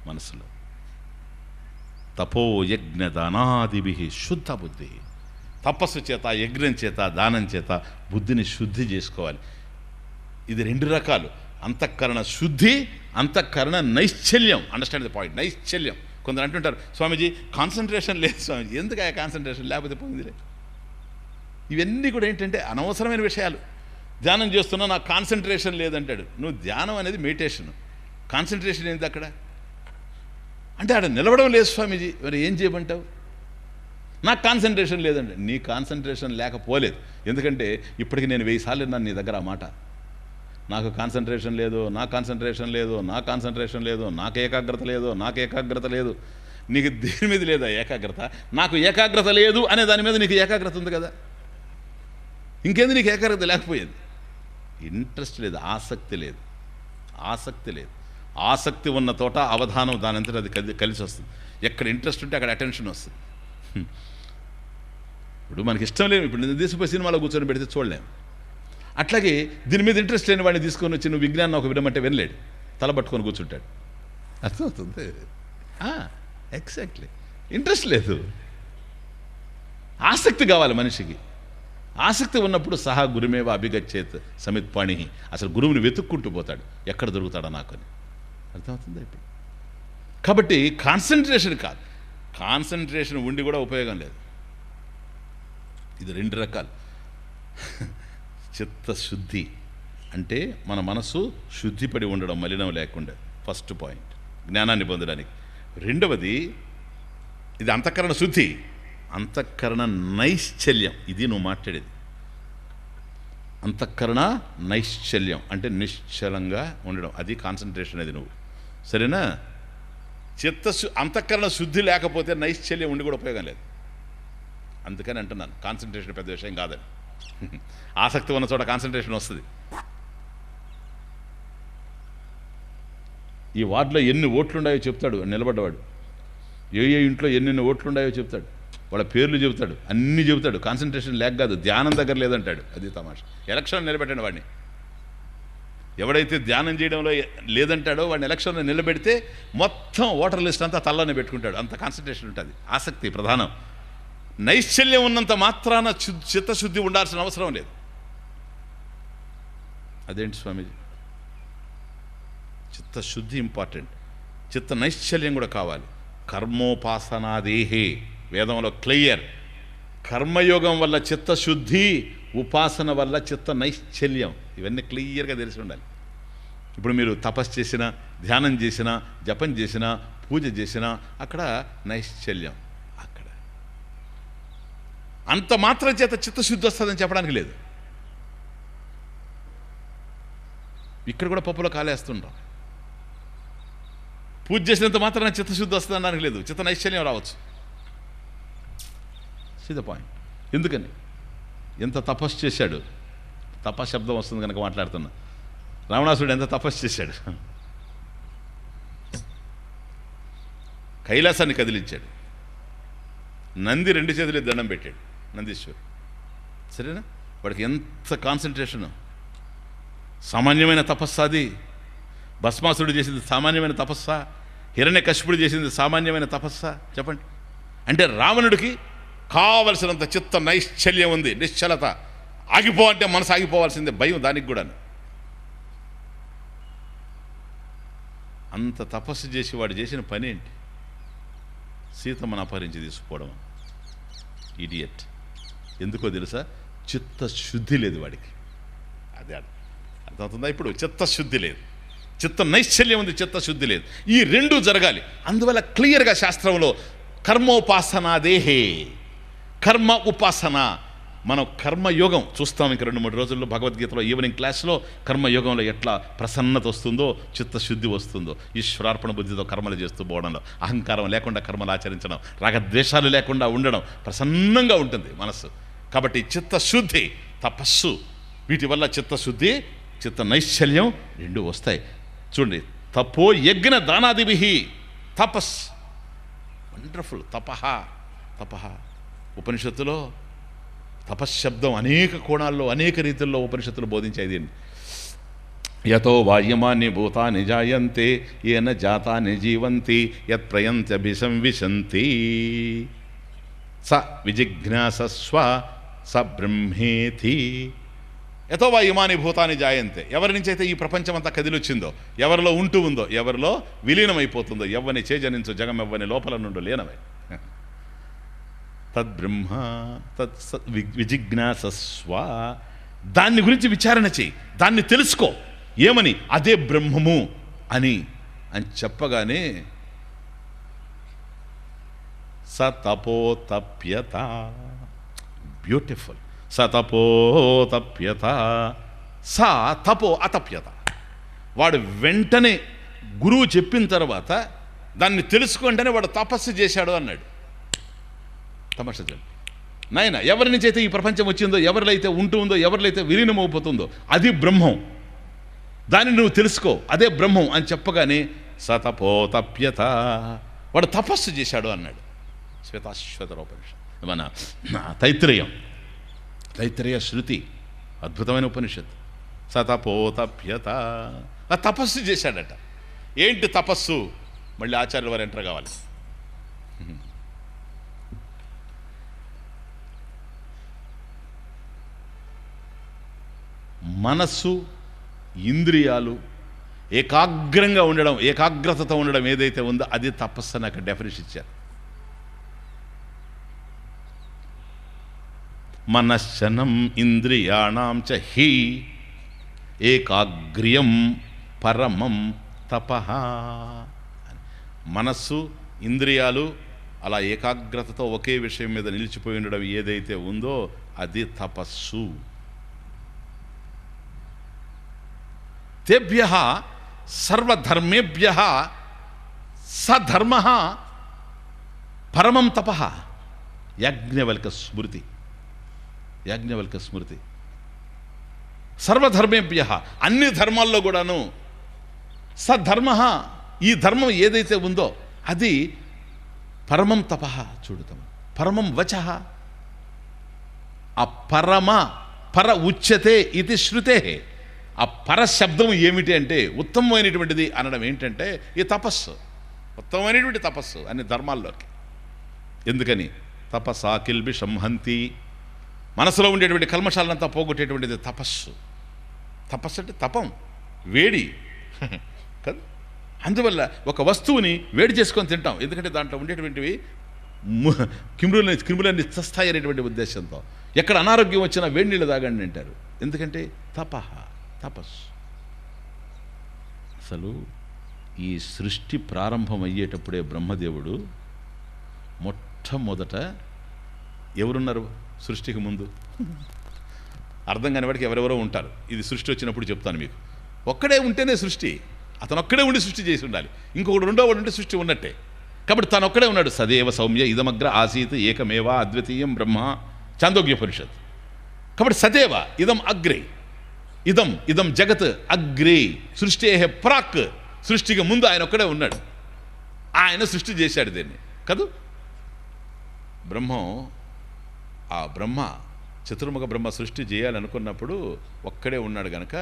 మనసులో తపో యజ్ఞ దానాదిభి శుద్ధ బుద్ధి. తపస్సు చేత, యజ్ఞం చేత, దానం చేత బుద్ధిని శుద్ధి చేసుకోవాలి. ఇది 2 రకాలు, అంతఃకరణ శుద్ధి, అంతఃకరణ నైశ్చల్యం. అండర్స్టాండ్ ది పాయింట్, నైశ్చల్యం. కొందరు అంటుంటారు, స్వామీజీ కాన్సన్ట్రేషన్ లేదు స్వామీజీ. ఎందుకు ఆ కాన్సన్ట్రేషన్ లేకపోతే పోయిందిలే. ఇవన్నీ కూడా ఏంటంటే అనవసరమైన విషయాలు. ధ్యానం చేస్తున్నా నాకు కాన్సన్ట్రేషన్ లేదంటాడు. నువ్వు ధ్యానం అనేది మెడిటేషన్, కాన్సన్ట్రేషన్ ఏంటి అక్కడ అంటే? ఆడ నిలవడం లేదు స్వామీజీ, మరి ఏం చేయమంటావు? నాకు కాన్సన్ట్రేషన్ లేదండి. నీ కాన్సన్ట్రేషన్ లేకపోలేదు. ఎందుకంటే ఇప్పటికి నేను 1000 సార్లు విన్నాను నీ దగ్గర ఆ మాట. నాకు కాన్సన్ట్రేషన్ లేదు, నాకు కాన్సన్ట్రేషన్ లేదు, నాకు కాన్సన్ట్రేషన్ లేదు, నాకు ఏకాగ్రత లేదు, నాకు ఏకాగ్రత లేదు. నీకు దేని మీద లేదా ఏకాగ్రత? నాకు ఏకాగ్రత లేదు అనే దాని మీద నీకు ఏకాగ్రత ఉంది కదా, ఇంకేంది నీకు ఏకాగ్రత లేకపోయేది? ఇంట్రెస్ట్ లేదు, ఆసక్తి లేదు. ఆసక్తి లేదు. ఆసక్తి ఉన్న తోట అవధానం దానంతట అది కలిసి వస్తుంది. ఎక్కడ ఇంట్రెస్ట్ ఉంటే అక్కడ అటెన్షన్ వస్తుంది. ఇప్పుడు మనకి ఇష్టం లేదు, ఇప్పుడు నేను తీసుకుపోయి సినిమాలో కూర్చొని పెడితే చూడలేము. అట్లాగే దీని మీద ఇంట్రెస్ట్ లేని వాడిని తీసుకొని వచ్చి నువ్వు విజ్ఞానం ఒక వినమంటే వినలేడు, తలబట్టుకొని కూర్చుంటాడు. అర్థమవుతుంది? ఎగ్జాక్ట్లీ. ఇంట్రెస్ట్ లేదు, ఆసక్తి కావాలి మనిషికి. ఆసక్తి ఉన్నప్పుడు సహా గురుమేవ అభిగచ్చేత్ సమిత్పాణి, అసలు గురువుని వెతుక్కుంటూ పోతాడు, ఎక్కడ దొరుకుతాడా నాకు అని. అర్థమవుతుందా ఇప్పుడు? కాబట్టి కాన్సన్ట్రేషన్ కాదు, కాన్సన్ట్రేషన్ ఉండి కూడా ఉపయోగం లేదు. ఇది 2 రకాలు. చిత్తశుద్ధి అంటే మన మనసు శుద్ధిపడి ఉండడం, మలినం లేకుండా. ఫస్ట్ పాయింట్ జ్ఞానాన్ని పొందడానికి. రెండవది ఇది అంతఃకరణ శుద్ధి, అంతఃకరణ నైశ్చల్యం. ఇది నువ్వు మాట్లాడేది. అంతఃకరణ నైశ్చల్యం అంటే నిశ్చలంగా ఉండడం, అది కాన్సన్ట్రేషన్. అది నువ్వు సరేనా? అంతఃకరణ శుద్ధి లేకపోతే నైశ్చల్యం ఉండి కూడా ఉపయోగం లేదు. అందుకని అంటున్నాను కాన్సన్ట్రేషన్ పెద్ద విషయం కాదని. ఆసక్తి ఉన్న చోట కాన్సన్ట్రేషన్ వస్తుంది. ఈ వార్డులో ఎన్ని ఓట్లున్నాయో చెప్తాడు నిలబడ్డవాడు, ఏ ఇంట్లో ఎన్నెన్ని ఓట్లున్నాయో చెప్తాడు, వాళ్ళ పేర్లు చెబుతాడు, అన్నీ చెబుతాడు. కాన్సన్ట్రేషన్ లేక కాదు, ధ్యానం దగ్గర లేదంటాడు. అది తమాషా. ఎలక్షన్ నిలబెట్టండి వాడిని. ఎవడైతే ధ్యానం చేయడంలో లేదంటాడో వాడిని ఎలక్షన్లో నిలబెడితే మొత్తం ఓటర్ లిస్ట్ అంతా తల్లోనే పెట్టుకుంటాడు. అంత కాన్సన్ట్రేషన్ ఉంటుంది. ఆసక్తి ప్రధానం. నైశ్చల్యం ఉన్నంత మాత్రాన చిత్తశుద్ధి ఉండాల్సిన అవసరం లేదు. అదేంటి స్వామీజీ? చిత్తశుద్ధి ఇంపార్టెంట్, చిత్త నైశ్చల్యం కూడా కావాలి. కర్మోపాసనాదేహే, వేదంలో క్లియర్. కర్మయోగం వల్ల చిత్తశుద్ధి, ఉపాసన వల్ల చిత్త నైశ్చల్యం. ఇవన్నీ క్లియర్గా తెలిసి ఉండాలి. ఇప్పుడు మీరు తపస్సు చేసినా, ధ్యానం చేసినా, జపం చేసినా, పూజ చేసినా అక్కడ నైశ్చల్యం. అక్కడ అంత మాత్రం చేత చిత్తశుద్ధి వస్తుందని చెప్పడానికి లేదు. ఇక్కడ కూడా పప్పులో కాలేస్తుంటాం. పూజ చేసినంత మాత్రాన చిత్తశుద్ధి వస్తుందనడానికి లేదు, చిత్త నైశ్చల్యం రావచ్చు. See the point. ఎందుకని? ఎంత తపస్సు చేశాడు, తపశబ్దం వస్తుంది కనుక మాట్లాడుతున్నా. రావణాసుడు ఎంత తపస్సు చేశాడు, కైలాసాన్ని కదిలించాడు. నంది 2 చేతులు దండం పెట్టాడు, నందీశ్వరుడు. సరేనా? వాడికి ఎంత కాన్సన్ట్రేషను. సామాన్యమైన తపస్సు అది. భస్మాసుడు చేసింది సామాన్యమైన తపస్సా? హిరణ్యకశిపుడు చేసింది సామాన్యమైన తపస్సా? చెప్పండి. అంటే రావణుడికి కావలసినంత చిత్త నైశ్చల్యం ఉంది, నిశ్చలత. ఆగిపో అంటే మనసు ఆగిపోవాల్సిందే, భయం దానికి కూడా. అంత తపస్సు చేసి వాడు చేసిన పని ఏంటి? సీతమ్మను అపహరించి తీసుకుపోవడం. ఇడియట్. ఎందుకో తెలుసా? చిత్తశుద్ధి లేదు వాడికి. అదే అర్థమవుతుందా ఇప్పుడు? చిత్తశుద్ధి లేదు, చిత్త నైశ్చల్యం ఉంది, చిత్తశుద్ధి లేదు. ఈ 2 జరగాలి. అందువల్ల క్లియర్గా శాస్త్రంలో కర్మోపాసనాదేహే, కర్మ ఉపాసన. మనం కర్మయోగం చూస్తాం ఇంక 2-3 రోజుల్లో భగవద్గీతలో ఈవినింగ్ క్లాస్లో. కర్మయోగంలో ఎట్లా ప్రసన్నత వస్తుందో, చిత్తశుద్ధి వస్తుందో, ఈశ్వరార్పణ బుద్ధితో కర్మలు చేస్తూ పోవడంలో, అహంకారం లేకుండా కర్మలు ఆచరించడం, రాగద్వేషాలు లేకుండా ఉండడం, ప్రసన్నంగా ఉంటుంది మనస్సు. కాబట్టి చిత్తశుద్ధి, తపస్సు, వీటి వల్ల చిత్తశుద్ధి, చిత్త నైశ్చల్యం 2 వస్తాయి. చూడండి, తపో యజ్ఞ దానాదిభి, తపస్. వండర్ఫుల్. తపహ ఉపనిషత్తులో తపశ్శబ్దం అనేక కోణాల్లో, అనేక రీతుల్లో ఉపనిషత్తులు బోధించేది. యతో వాయమాని భూతాని జాయంతే ఏన జాతాని జీవంతి యత్ ప్రయంత్యభిసంవిశంతి స విజిజ్ఞాసస్వ స బ్రహ్మేతి. యతో వా ఇమాని భూతాన్ని జాయంతే, ఎవరి నుంచి అయితే ఈ ప్రపంచం అంతా కదిలొచ్చిందో, ఎవరిలో ఉంటూ ఉందో, ఎవరిలో విలీనమైపోతుందో, ఎవ్వని చేజనించు జగం ఎవ్వని లోపల నుండి లేనవై. తద్బ్రహ్మ తత్ విజిజ్ఞాసస్వ, దాన్ని గురించి విచారణ చేయి, దాన్ని తెలుసుకో. ఏమని? అదే బ్రహ్మము అని చెప్పగానే స తపోతప్యత. బ్యూటిఫుల్. స తపోతప్యత, స తపో అతప్యత. వాడు వెంటనే గురువు చెప్పిన తర్వాత దాన్ని తెలుసుకుంటేనే వాడు తపస్సు చేశాడు అన్నాడు. తమాషా చూడండి నాయన. ఎవరి నుంచి అయితే ఈ ప్రపంచం వచ్చిందో, ఎవరిలో అయితే ఉంటూ ఉందో, ఎవరిలో అయితే విలీనమైపోతుందో అది బ్రహ్మం, దాన్ని నువ్వు తెలుసుకో, అదే బ్రహ్మం అని చెప్పగానే సతపోతప్యత, వాడు తపస్సు చేశాడు అన్నాడు. శ్వేతాశ్వతరోపనిషత్, మన తైత్రేయ శృతి, అద్భుతమైన ఉపనిషత్తు. సతపోతప్యత, ఆ తపస్సు చేశాడట. ఏంటి తపస్సు? మళ్ళీ ఆచార్యుల వారు ఎంటర్ కావాలి. మనస్సు, ఇంద్రియాలు ఏకాగ్రంగా ఉండడం, ఏకాగ్రతతో ఉండడం ఏదైతే ఉందో అది తపస్సు అని అక్కడ డెఫినేషన్ ఇచ్చారు. మనశ్శనం ఇంద్రియాణం చ హి ఏకాగ్ర్యం పరమం తపః. మనస్సు, ఇంద్రియాలు అలా ఏకాగ్రతతో ఒకే విషయం మీద నిలిచిపోయి ఉండడం ఏదైతే ఉందో అది తపస్సు. తేభ్యః సర్వధర్మేభ్యః సధర్మః పరమం తపః. యాజ్ఞవల్క స్మృతి, యాజ్ఞవల్క స్మృతి. సర్వధర్మేభ్యః అన్ని ధర్మాల్లో కూడాను సధర్మః ఈ ధర్మం ఏదైతే ఉందో అది పరమం తపః. చూడుతాం పరమం వచః. ఆ పరమ పర ఉచ్యతే ఇది శృతే. ఆ పరశబ్దం ఏమిటి అంటే ఉత్తమమైనటువంటిది అనడం ఏంటంటే ఈ తపస్సు, ఉత్తమమైనటువంటి తపస్సు అన్ని ధర్మాల్లోకి. ఎందుకని తపస్సా కిల్బిషం హంతి. మనసులో ఉండేటువంటి కల్మషాలంతా పోగొట్టేటువంటిది తపస్సు. తపస్సు అంటే తపం, వేడి కదా. అందువల్ల ఒక వస్తువుని వేడి చేసుకొని తింటాం, ఎందుకంటే దాంట్లో ఉండేటువంటివి క్రిములన్నీ చస్తాయి అనేటువంటి ఉద్దేశంతో. ఎక్కడ అనారోగ్యం వచ్చినా వేడి నీళ్ళు తాగండి అంటారు, ఎందుకంటే తపః, తపస్సు. అసలు ఈ సృష్టి ప్రారంభం అయ్యేటప్పుడే బ్రహ్మదేవుడు మొట్టమొదట ఎవరున్నారు సృష్టికి ముందు? అర్థం కాని వాడికి ఎవరెవరో ఉంటారు. ఇది సృష్టి వచ్చినప్పుడు చెప్తాను మీకు. ఒక్కడే ఉంటేనే సృష్టి, అతను ఒక్కడే ఉండి సృష్టి చేసి ఉండాలి. ఇంకొకడు రెండోవాడు ఉంటే సృష్టి ఉన్నట్టే. కాబట్టి తను ఒక్కడే ఉన్నాడు. సదేవ సౌమ్య ఇదమగ్ర ఆసీత్ ఏకమేవా అద్వితీయం బ్రహ్మ, చాందోగ్యోపనిషత్. కాబట్టి సదేవ ఇదం అగ్రే, ఇదం జగత్ అగ్రే సృష్టి ప్రాక్. సృష్టికి ముందు ఆయన ఒక్కడే ఉన్నాడు, ఆయన సృష్టి చేశాడు దీన్ని కదూ. ఆ బ్రహ్మ చతుర్ముఖ బ్రహ్మ సృష్టి చేయాలనుకున్నప్పుడు ఒక్కడే ఉన్నాడు గనక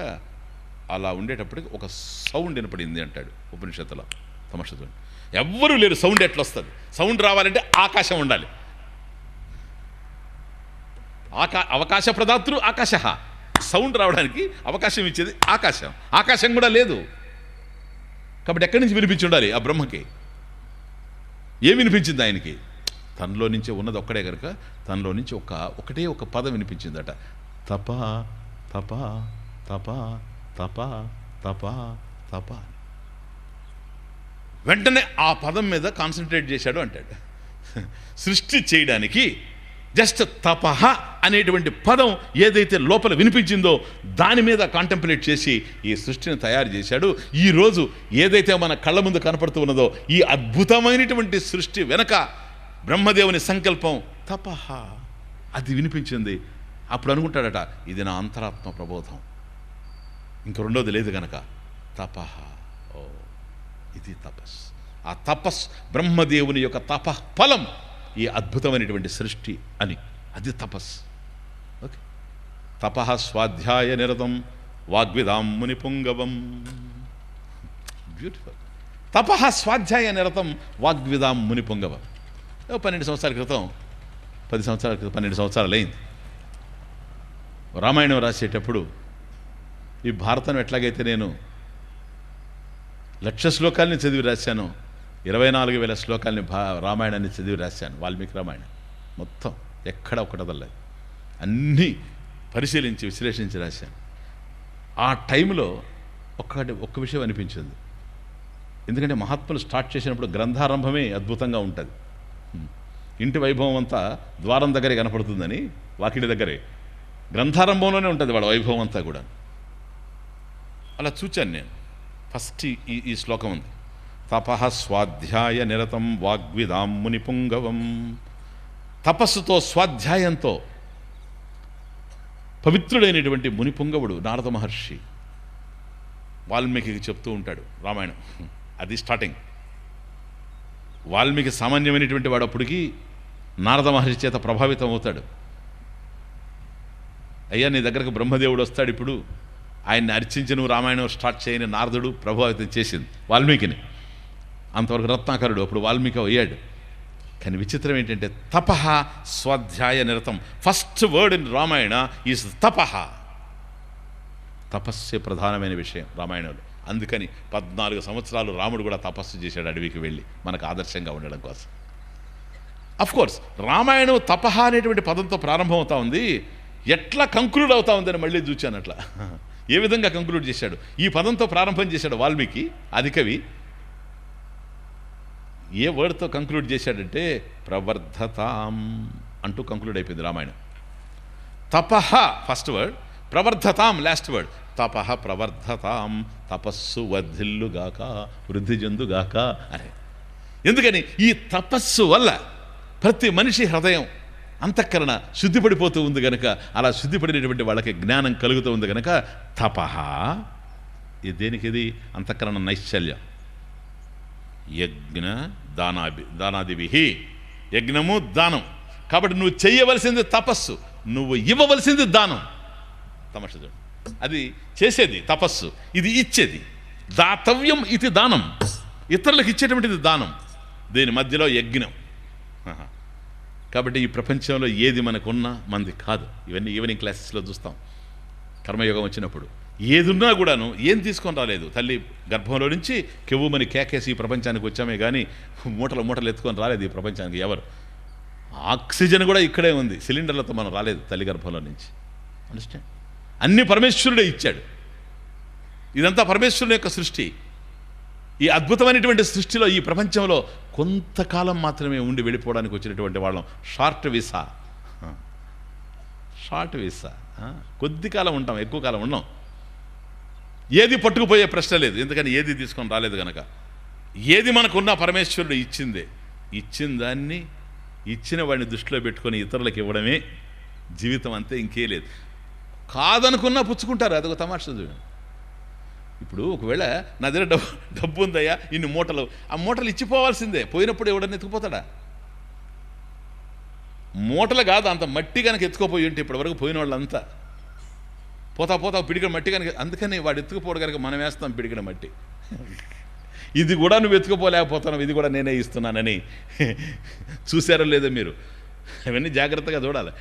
అలా ఉండేటప్పటికి ఒక సౌండ్ వినపడింది అంటాడు ఉపనిషత్తులో. తమస్సు ఎవ్వరూ లేరు, సౌండ్ ఎట్లా వస్తుంది? సౌండ్ రావాలంటే ఆకాశం ఉండాలి. అవకాశ ప్రదాతృ ఆకాశ. సౌండ్ రావడానికి అవకాశం ఇచ్చేది ఆకాశం. ఆకాశం కూడా లేదు, కాబట్టి ఎక్కడి నుంచి వినిపించి ఉండాలి ఆ బ్రహ్మకి? ఏం వినిపించింది ఆయనకి? తనలో నుంచి ఉన్నది ఒక్కడే కనుక తనలో నుంచి ఒకటే ఒక పదం వినిపించిందట, తప తప తప తప తప తప. వెంటనే ఆ పదం మీద కాన్సన్ట్రేట్ చేశాడు అంటాడు. సృష్టి చేయడానికి జస్ట్ తపహ అనేటువంటి పదం ఏదైతే లోపల వినిపించిందో దాని మీద కాంటెంప్లేట్ చేసి ఈ సృష్టిని తయారు చేశాడు. ఈరోజు ఏదైతే మన కళ్ళ ముందు కనపడుతూ ఉన్నదో ఈ అద్భుతమైనటువంటి సృష్టి వెనక బ్రహ్మదేవుని సంకల్పం తపహ, అది వినిపించింది. అప్పుడు అనుకుంటాడట, ఇది నా అంతరాత్మ ప్రబోధం, ఇంక రెండోది లేదు గనక తపహ. ఓ, ఇది తపస్. ఆ తపస్ బ్రహ్మదేవుని యొక్క తపః ఫలం ఈ అద్భుతమైనటువంటి సృష్టి అని, అది తపస్. ఓకే. తపః స్వాధ్యాయ నిరతం వాగ్విదాం ముని పుంగవం. బ్యూటిఫుల్. తపః స్వాధ్యాయ నిరతం వాగ్విదాం ముని పుంగవం. 12 సంవత్సరాల క్రితం, 10 సంవత్సరాల క్రితం, 12 సంవత్సరాలు అయింది. రామాయణం రాసేటప్పుడు ఈ భారతం ఎట్లాగైతే నేను 1,00,000 శ్లోకాలని చదివి రాశాను, 24,000 శ్లోకాలని రామాయణాన్ని చదివి రాశాను. వాల్మీకి రామాయణం మొత్తం ఎక్కడ ఒకటదలేదు, అన్నీ పరిశీలించి విశ్లేషించి రాశాను. ఆ టైంలో ఒక్క విషయం అనిపించింది. ఎందుకంటే మహాత్ములు స్టార్ట్ చేసినప్పుడు గ్రంథారంభమే అద్భుతంగా ఉంటుంది. ఇంటి వైభవం అంతా ద్వారం దగ్గరే కనపడుతుందని, వాకిడి దగ్గరే గ్రంథారంభంలోనే ఉంటుంది వాళ్ళ వైభవం అంతా కూడా. అలా చూచాను నేను. ఫస్ట్ ఈ శ్లోకం ఉంది, తపః స్వాధ్యాయ నిరతం వాగ్విదాం ముని పుంగవం. తపస్సుతో స్వాధ్యాయంతో పవిత్రుడైనటువంటి ముని పుంగవుడు నారద మహర్షి వాల్మీకి చెప్తూ ఉంటాడు రామాయణం. అది స్టార్టింగ్. వాల్మీకి సామాన్యమైనటువంటి వాడు అప్పటికి నారద మహర్షి చేత ప్రభావితం అవుతాడు. అయ్యా, నీ దగ్గరకు బ్రహ్మదేవుడు వస్తాడు, ఇప్పుడు ఆయన్ని అర్చించి నువ్వు రామాయణం స్టార్ట్ చేయని నారదుడు ప్రభావితం చేసింది వాల్మీకిని. అంతవరకు రత్నాకరుడు, అప్పుడు వాల్మీకి అయ్యాడు. కానీ విచిత్రం ఏంటంటే తపః స్వాధ్యాయ నిరతం. First word in Ramayana is తపః. తపస్సే ప్రధానమైన విషయం రామాయణంలో. అందుకని 14 సంవత్సరాలు రాముడు కూడా తపస్సు చేశాడు అడవికి వెళ్ళి, మనకు ఆదర్శంగా ఉండడం కోసం. కోర్స్ రామాయణం తపః అనేటువంటి పదంతో ప్రారంభం అవుతా ఉంది, ఎట్లా కంక్లూడ్ అవుతా ఉందని మళ్ళీ చూచాను. అట్లా ఏ విధంగా కంక్లూడ్ చేశాడు? ఈ పదంతో ప్రారంభం చేశాడు వాల్మీకి, ఆదికవి. ఏ వర్డ్తో కంక్లూడ్ చేశాడంటే ప్రవర్ధతాం అంటూ కంక్లూడ్ అయిపోయింది రామాయణం. తపః ఫస్ట్ వర్డ్, ప్రవర్ధతాం లాస్ట్ వర్డ్. తపః ప్రవర్ధతాం, తపస్సు వర్ధిల్లుగాక, వృద్ధి చెందుగాక అని. ఎందుకని ఈ తపస్సు వల్ల ప్రతి మనిషి హృదయం అంతఃకరణ శుద్ధిపడిపోతూ ఉంది కనుక, అలా శుద్ధిపడినటువంటి వాళ్ళకి జ్ఞానం కలుగుతూ ఉంది కనుక తపః. ఇది దేనికి? ఇది అంతఃకరణ నైశ్చల్యం. యజ్ఞ దానాదివిహి, యజ్ఞము దానం. కాబట్టి నువ్వు చెయ్యవలసింది తపస్సు, నువ్వు ఇవ్వవలసింది దానం. తమస్సు చూడు, అది చేసేది తపస్సు, ఇది ఇచ్చేది. దాతవ్యం ఇది దానం, ఇతరులకు ఇచ్చేటువంటిది దానం. దీని మధ్యలో యజ్ఞం. కాబట్టి ఈ ప్రపంచంలో ఏది మనకున్నా మంది కాదు. ఇవన్నీ ఈవినింగ్ క్లాసెస్లో చూస్తాం. కర్మయోగం వచ్చినప్పుడు ఏదున్నా కూడాను ఏం తీసుకొని రాలేదు. తల్లి గర్భంలో నుంచి కెవ్వుమని కేకేసి ఈ ప్రపంచానికి వచ్చామే కానీ మూటలు మూటలు ఎత్తుకొని రాలేదు ఈ ప్రపంచానికి ఎవరు. ఆక్సిజన్ కూడా ఇక్కడే ఉంది, సిలిండర్లతో మనం రాలేదు తల్లి గర్భంలో నుంచి. అండర్స్టాండ్? అన్ని పరమేశ్వరుడే ఇచ్చాడు. ఇదంతా పరమేశ్వరుని యొక్క సృష్టి. ఈ అద్భుతమైనటువంటి సృష్టిలో, ఈ ప్రపంచంలో కొంతకాలం మాత్రమే ఉండి వెళ్ళిపోవడానికి వచ్చినటువంటి వాళ్ళం. షార్ట్ వీసా, కొద్ది కాలం ఉంటాం, ఎక్కువ కాలం ఉన్నాం. ఏది పట్టుకుపోయే ప్రశ్న లేదు, ఎందుకని ఏది తీసుకొని రాలేదు కనుక. ఏది మనకున్నా పరమేశ్వరుడు ఇచ్చిందే. ఇచ్చిన దాన్ని ఇచ్చిన వాడిని దృష్టిలో పెట్టుకొని ఇతరులకు ఇవ్వడమే జీవితం, అంతే, ఇంకే లేదు. కాదనుకున్నా పుచ్చుకుంటారు, అదొక తమాషా చూడండి. ఇప్పుడు ఒకవేళ నా దగ్గర డబ్బు ఉందయ్యా, ఇన్ని మూటలు, ఆ మూటలు ఇచ్చిపోవాల్సిందే. పోయినప్పుడు ఎవడన్నా ఎత్తుకుపోతాడా? మూటలు కాదు, అంత మట్టి కనుక ఎత్తుకోపోయి ఉంటే ఇప్పటివరకు పోయిన వాళ్ళంతా పోతా పిడికిన మట్టి కనుక. అందుకని వాడు ఎత్తుకుపోడు కనుక మనం వేస్తాం పిడికిన మట్టి. ఇది కూడా నువ్వు ఎత్తుకుపోలేకపోతున్నావు, ఇది కూడా నేనే ఇస్తున్నానని. చూసారో లేదో మీరు? అవన్నీ జాగ్రత్తగా చూడాలి.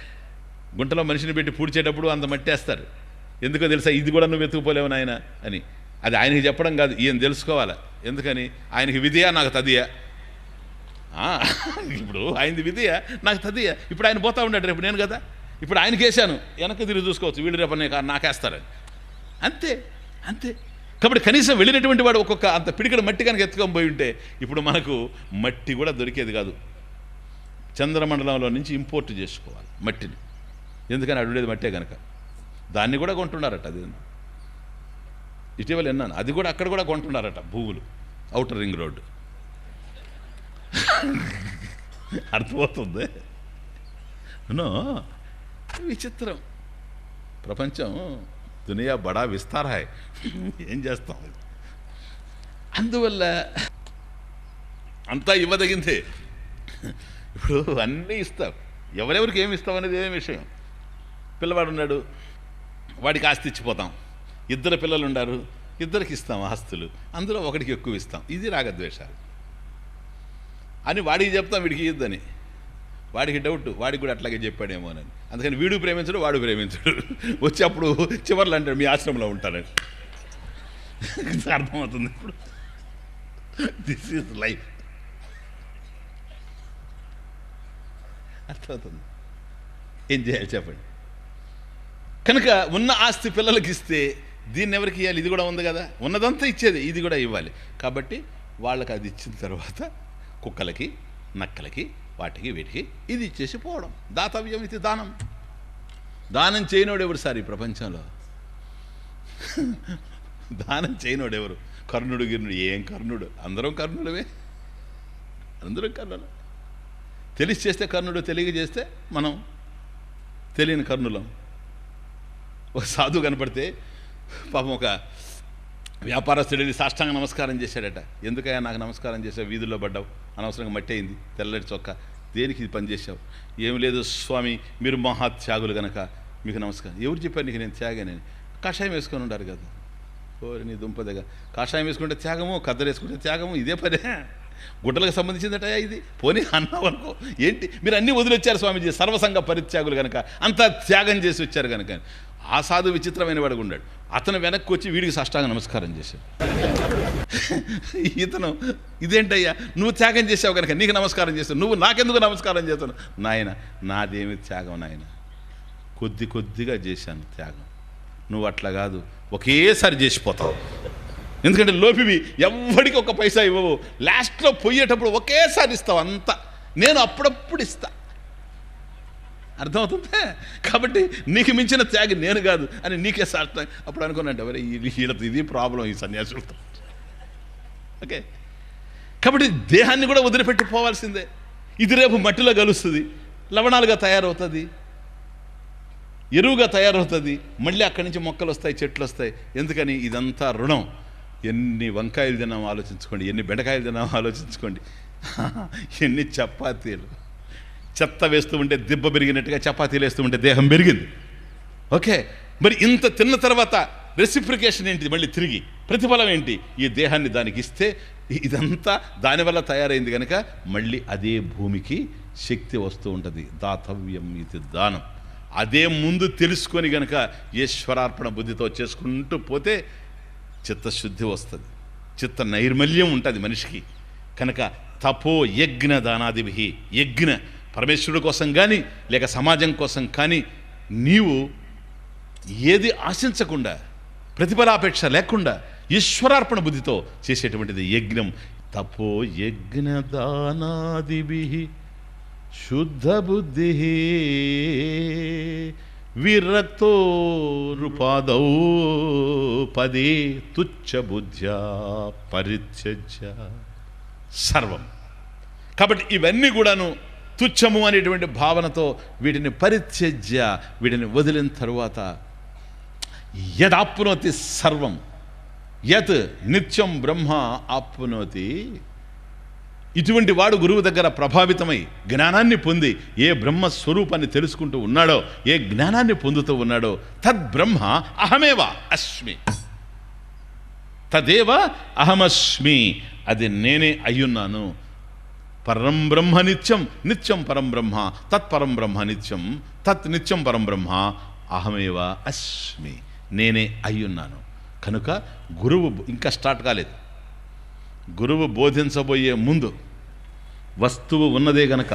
గుంటలో మనిషిని పెట్టి పూడ్చేటప్పుడు అంత మట్టి వేస్తారు. ఎందుకో తెలుసా? ఇది కూడా నువ్వు ఎత్తుకుపోలేవు నాయన అని. అది ఆయనకి చెప్పడం కాదు, ఈయన తెలుసుకోవాలి. ఎందుకని? ఆయనకి విధియా, నాకు తదియా. ఇప్పుడు ఆయనది విధియా, నాకు తదియా. ఇప్పుడు ఆయన పోతా ఉన్నాడు, రేపు నేను కదా. ఇప్పుడు ఆయనకి వేసాను, వెనక్కి తిరిగి చూసుకోవచ్చు, వీళ్ళు రేపు నాకేస్తారని. అంతే. కాబట్టి కనీసం వెళ్ళినటువంటి వాడు ఒక్కొక్క అంత పిడికడ మట్టి కనుక ఎత్తుకొని పోయి ఉంటే ఇప్పుడు మనకు మట్టి కూడా దొరికేది కాదు. చంద్రమండలంలో నుంచి ఇంపోర్ట్ చేసుకోవాలి మట్టిని. ఎందుకని? అడుగులేదు మట్టే కనుక. దాన్ని కూడా కొంటున్నారట. అది ఇటీవల విన్నాను, అది కూడా అక్కడ కూడా కొంటున్నారట భూములు, ఔటర్ రింగ్ రోడ్డు. అర్థమవుతుంది? విచిత్రం ప్రపంచం. దునియా బడా విస్తార హై. ఏం చేస్తాం? అందువల్ల అంతా ఇవ్వదగిందే. ఇప్పుడు అన్నీ ఇస్తావు, ఎవరెవరికి ఏమి ఇస్తావు అనేది ఏమి విషయం. పిల్లవాడు ఉన్నాడు, వాడికి ఆస్తి ఇచ్చిపోతాం. 2 పిల్లలు ఉన్నారు, 2కి ఇస్తాం ఆస్తులు, అందులో ఒకడికి ఎక్కువ ఇస్తాం. ఇది రాగద్వేషాలు అని వాడికి చెప్తాం, వీడికి ఇద్దని. వాడికి డౌట్, వాడికి కూడా అట్లాగే చెప్పాడేమోనని. అందుకని వీడు ప్రేమించడు, వాడు ప్రేమించడు. వచ్చి అప్పుడు చివర్లు అంటాడు, మీ ఆశ్రమంలో ఉంటానని. అర్థమవుతుంది ఇప్పుడు. This is life. అర్థమవుతుంది? ఏం చేయాలి చెప్పండి? కనుక ఉన్న ఆస్తి పిల్లలకి ఇస్తే దీన్ని ఎవరికి ఇవ్వాలి? ఇది కూడా ఉంది కదా, ఉన్నదంతా ఇచ్చేది, ఇది కూడా ఇవ్వాలి. కాబట్టి వాళ్ళకి అది ఇచ్చిన తర్వాత కుక్కలకి, నక్కలకి, వాటికి, వీటికి ఇది ఇచ్చేసి పోవడం. దాతవ్యం ఇది దానం. దానం చేయనోడు ఎవరు సార్ ఈ ప్రపంచంలో? దానం చేయనోడు ఎవరు? కర్ణుడు, గిర్ణుడు. ఏం కర్ణుడు? అందరం కర్ణుడమే, అందరం కర్ణులు. తెలిసి చేస్తే కర్ణుడు, తెలియజేస్తే మనం తెలియని కర్ణులం. ఒక సాధువు కనపడితే పాపం ఒక వ్యాపారస్తుడిని సాష్టాంగ నమస్కారం చేశాడట. ఎందుకయ్యా నాకు నమస్కారం చేసావు? వీధుల్లో పడ్డావు, అనవసరంగా మట్టి అయింది, తెల్లటి చొక్క, దేనికి ఇది పని చేసావు? ఏం లేదు స్వామి, మీరు మహాత్యాగులు కనుక మీకు నమస్కారం. ఎవరు చెప్పారు నీకు నేను త్యాగానని? కషాయం వేసుకొని ఉండారు కదా. ఓరి నీ దుంపదగా, కషాయం వేసుకుంటే త్యాగము, కద్దరు వేసుకుంటే త్యాగము, ఇదే పదే. గుట్టలకు సంబంధించిందట ఇది, పోనీ అన్నావు అనుకో. ఏంటి మీరు అన్నీ వదిలొచ్చారు స్వామీజీ, సర్వసంగ పరిత్యాగులు కనుక, అంతా త్యాగం చేసి వచ్చారు కనుక. ఆ సాధు విచిత్రమైన వాడు ఉన్నాడు. అతను వెనక్కి వచ్చి వీడికి సాష్టాంగ నమస్కారం చేశాడు. ఇతను ఇదేంటయ్యా, నువ్వు త్యాగం చేసావు కనుక నీకు నమస్కారం చేస్తావు, నువ్వు నాకెందుకు నమస్కారం చేస్తాను? నాయన నాదేమి త్యాగం నాయన, కొద్ది కొద్దిగా చేశాను త్యాగం, నువ్వు అట్లా కాదు ఒకేసారి చేసిపోతావు. ఎందుకంటే లోపివి ఎవ్వడికి ఒక పైసా ఇవ్వవు, లాస్ట్లో పోయేటప్పుడు ఒకేసారి ఇస్తావు అంతా, నేను అప్పుడప్పుడు ఇస్తా. అర్థమవుతుందా? కాబట్టి నీకు మించిన త్యాగి నేను కాదు అని నీకే సార్థం. అప్పుడు అనుకున్నట్టు ఎవరే వీళ్ళతో ఇది ప్రాబ్లం ఈ సన్యాసులతో. ఓకే, కాబట్టి దేహాన్ని కూడా వదిలిపెట్టి పోవాల్సిందే. ఇది రేపు మట్టిలో కలుస్తుంది, లవణాలుగా తయారవుతుంది, ఎరువుగా తయారవుతుంది, మళ్ళీ అక్కడి నుంచి మొక్కలు వస్తాయి, చెట్లు వస్తాయి. ఎందుకని? ఇదంతా రుణం. ఎన్ని వంకాయలు తిన్నామో ఆలోచించుకోండి, ఎన్ని బెండకాయలు తిన్నామో ఆలోచించుకోండి, ఎన్ని చపాతీలు. చెత్త వేస్తూ ఉంటే దిబ్బ పెరిగినట్టుగా చపాతీలు వేస్తూ ఉంటే దేహం పెరిగింది. ఓకే, మరి ఇంత తిన్న తర్వాత రెసిప్రికేషన్ ఏంటి? మళ్ళీ తిరిగి ప్రతిఫలం ఏంటి? ఈ దేహాన్ని దానికి ఇస్తే ఇదంతా దానివల్ల తయారైంది కనుక మళ్ళీ అదే భూమికి శక్తి వస్తూ ఉంటుంది. దాతవ్యం ఇది దానం. అదే ముందు తెలుసుకొని గనక ఈశ్వరార్పణ బుద్ధితో చేసుకుంటూ పోతే చిత్తశుద్ధి వస్తుంది, చిత్త నైర్మల్యం ఉంటుంది మనిషికి. కనుక తపో యజ్ఞ దానాదిభి, యజ్ఞ పరమేశ్వరుడు కోసం కానీ లేక సమాజం కోసం కానీ నీవు ఏది ఆశించకుండా, ప్రతిఫలాపేక్ష లేకుండా ఈశ్వరార్పణ బుద్ధితో చేసేటువంటిది యజ్ఞం. తపో యజ్ఞ దానాదిభి శుద్ధ బుద్ధి విరక్తో నృపాదౌ పదే తుచ్చ బుద్ధ్యా పరిత్యజ్య సర్వం. కాబట్టి ఇవన్నీ కూడాను తుచ్చము అనేటువంటి భావనతో వీటిని పరిత్యజ్య, వీటిని వదిలిన తరువాత యదాప్నోతి సర్వం యత్ నిత్యం బ్రహ్మ ఆప్నోతి. ఇటువంటి వాడు గురువు దగ్గర ప్రభావితమై జ్ఞానాన్ని పొంది ఏ బ్రహ్మస్వరూపాన్ని తెలుసుకుంటూ ఉన్నాడో, ఏ జ్ఞానాన్ని పొందుతూ ఉన్నాడో, తద్బ్రహ్మ అహమేవ అస్మి, తదేవ అహమస్మి, అది నేనే అయ్యున్నాను. పరం బ్రహ్మ నిత్యం, నిత్యం పరం బ్రహ్మ, తత్పరం బ్రహ్మ నిత్యం, తత్ నిత్యం పరం బ్రహ్మ, అహమేవ అస్మి, నేనే అయ్యున్నాను. కనుక గురువు ఇంకా స్టార్ట్ కాలేదు. గురువు బోధించబోయే ముందు వస్తువు ఉన్నదే గనక,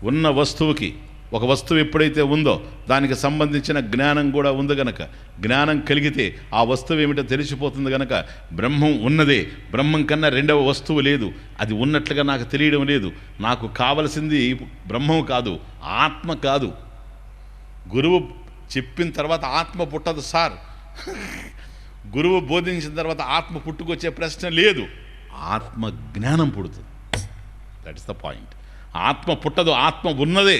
ఉన్న వస్తువుకి ఒక వస్తువు ఎప్పుడైతే ఉందో దానికి సంబంధించిన జ్ఞానం కూడా ఉంది గనక, జ్ఞానం కలిగితే ఆ వస్తువు ఏమిటో తెలిసిపోతుంది గనక బ్రహ్మం ఉన్నదే, బ్రహ్మం కన్నా రెండవ వస్తువు లేదు, అది ఉన్నట్లుగా నాకు తెలియడం లేదు. నాకు కావలసింది బ్రహ్మం కాదు, ఆత్మ కాదు. గురువు చెప్పిన తర్వాత ఆత్మ పుట్టదు సార్. గురువు బోధించిన తర్వాత ఆత్మ పుట్టుకొచ్చే ప్రశ్న లేదు, ఆత్మ జ్ఞానం పుడుతుంది. That is the point. ఆత్మ పుట్టదు, ఆత్మ ఉన్నదే.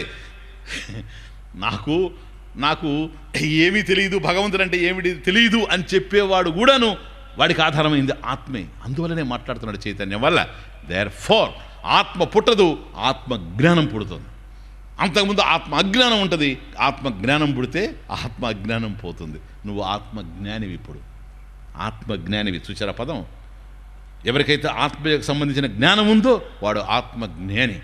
నాకు ఏమీ తెలియదు, భగవంతుడు అంటే ఏమిటి తెలియదు అని చెప్పేవాడు కూడాను వాడికి ఆధారమైంది ఆత్మే. అందువల్లనే మాట్లాడుతున్నాడు చైతన్యం వల్ల. దేర్ ఫోర్ ఆత్మ పుట్టదు, ఆత్మ జ్ఞానం పుడుతుంది. అంతకుముందు ఆత్మ అజ్ఞానం ఉంటుంది, ఆత్మ జ్ఞానం పుడితే ఆత్మ అజ్ఞానం పోతుంది. నువ్వు ఆత్మజ్ఞానివి. ఇప్పుడు ఆత్మజ్ఞానివి. చూచారా పదం? ఎవరికైతే ఆత్మకు సంబంధించిన జ్ఞానం ఉందో వాడు ఆత్మజ్ఞాని.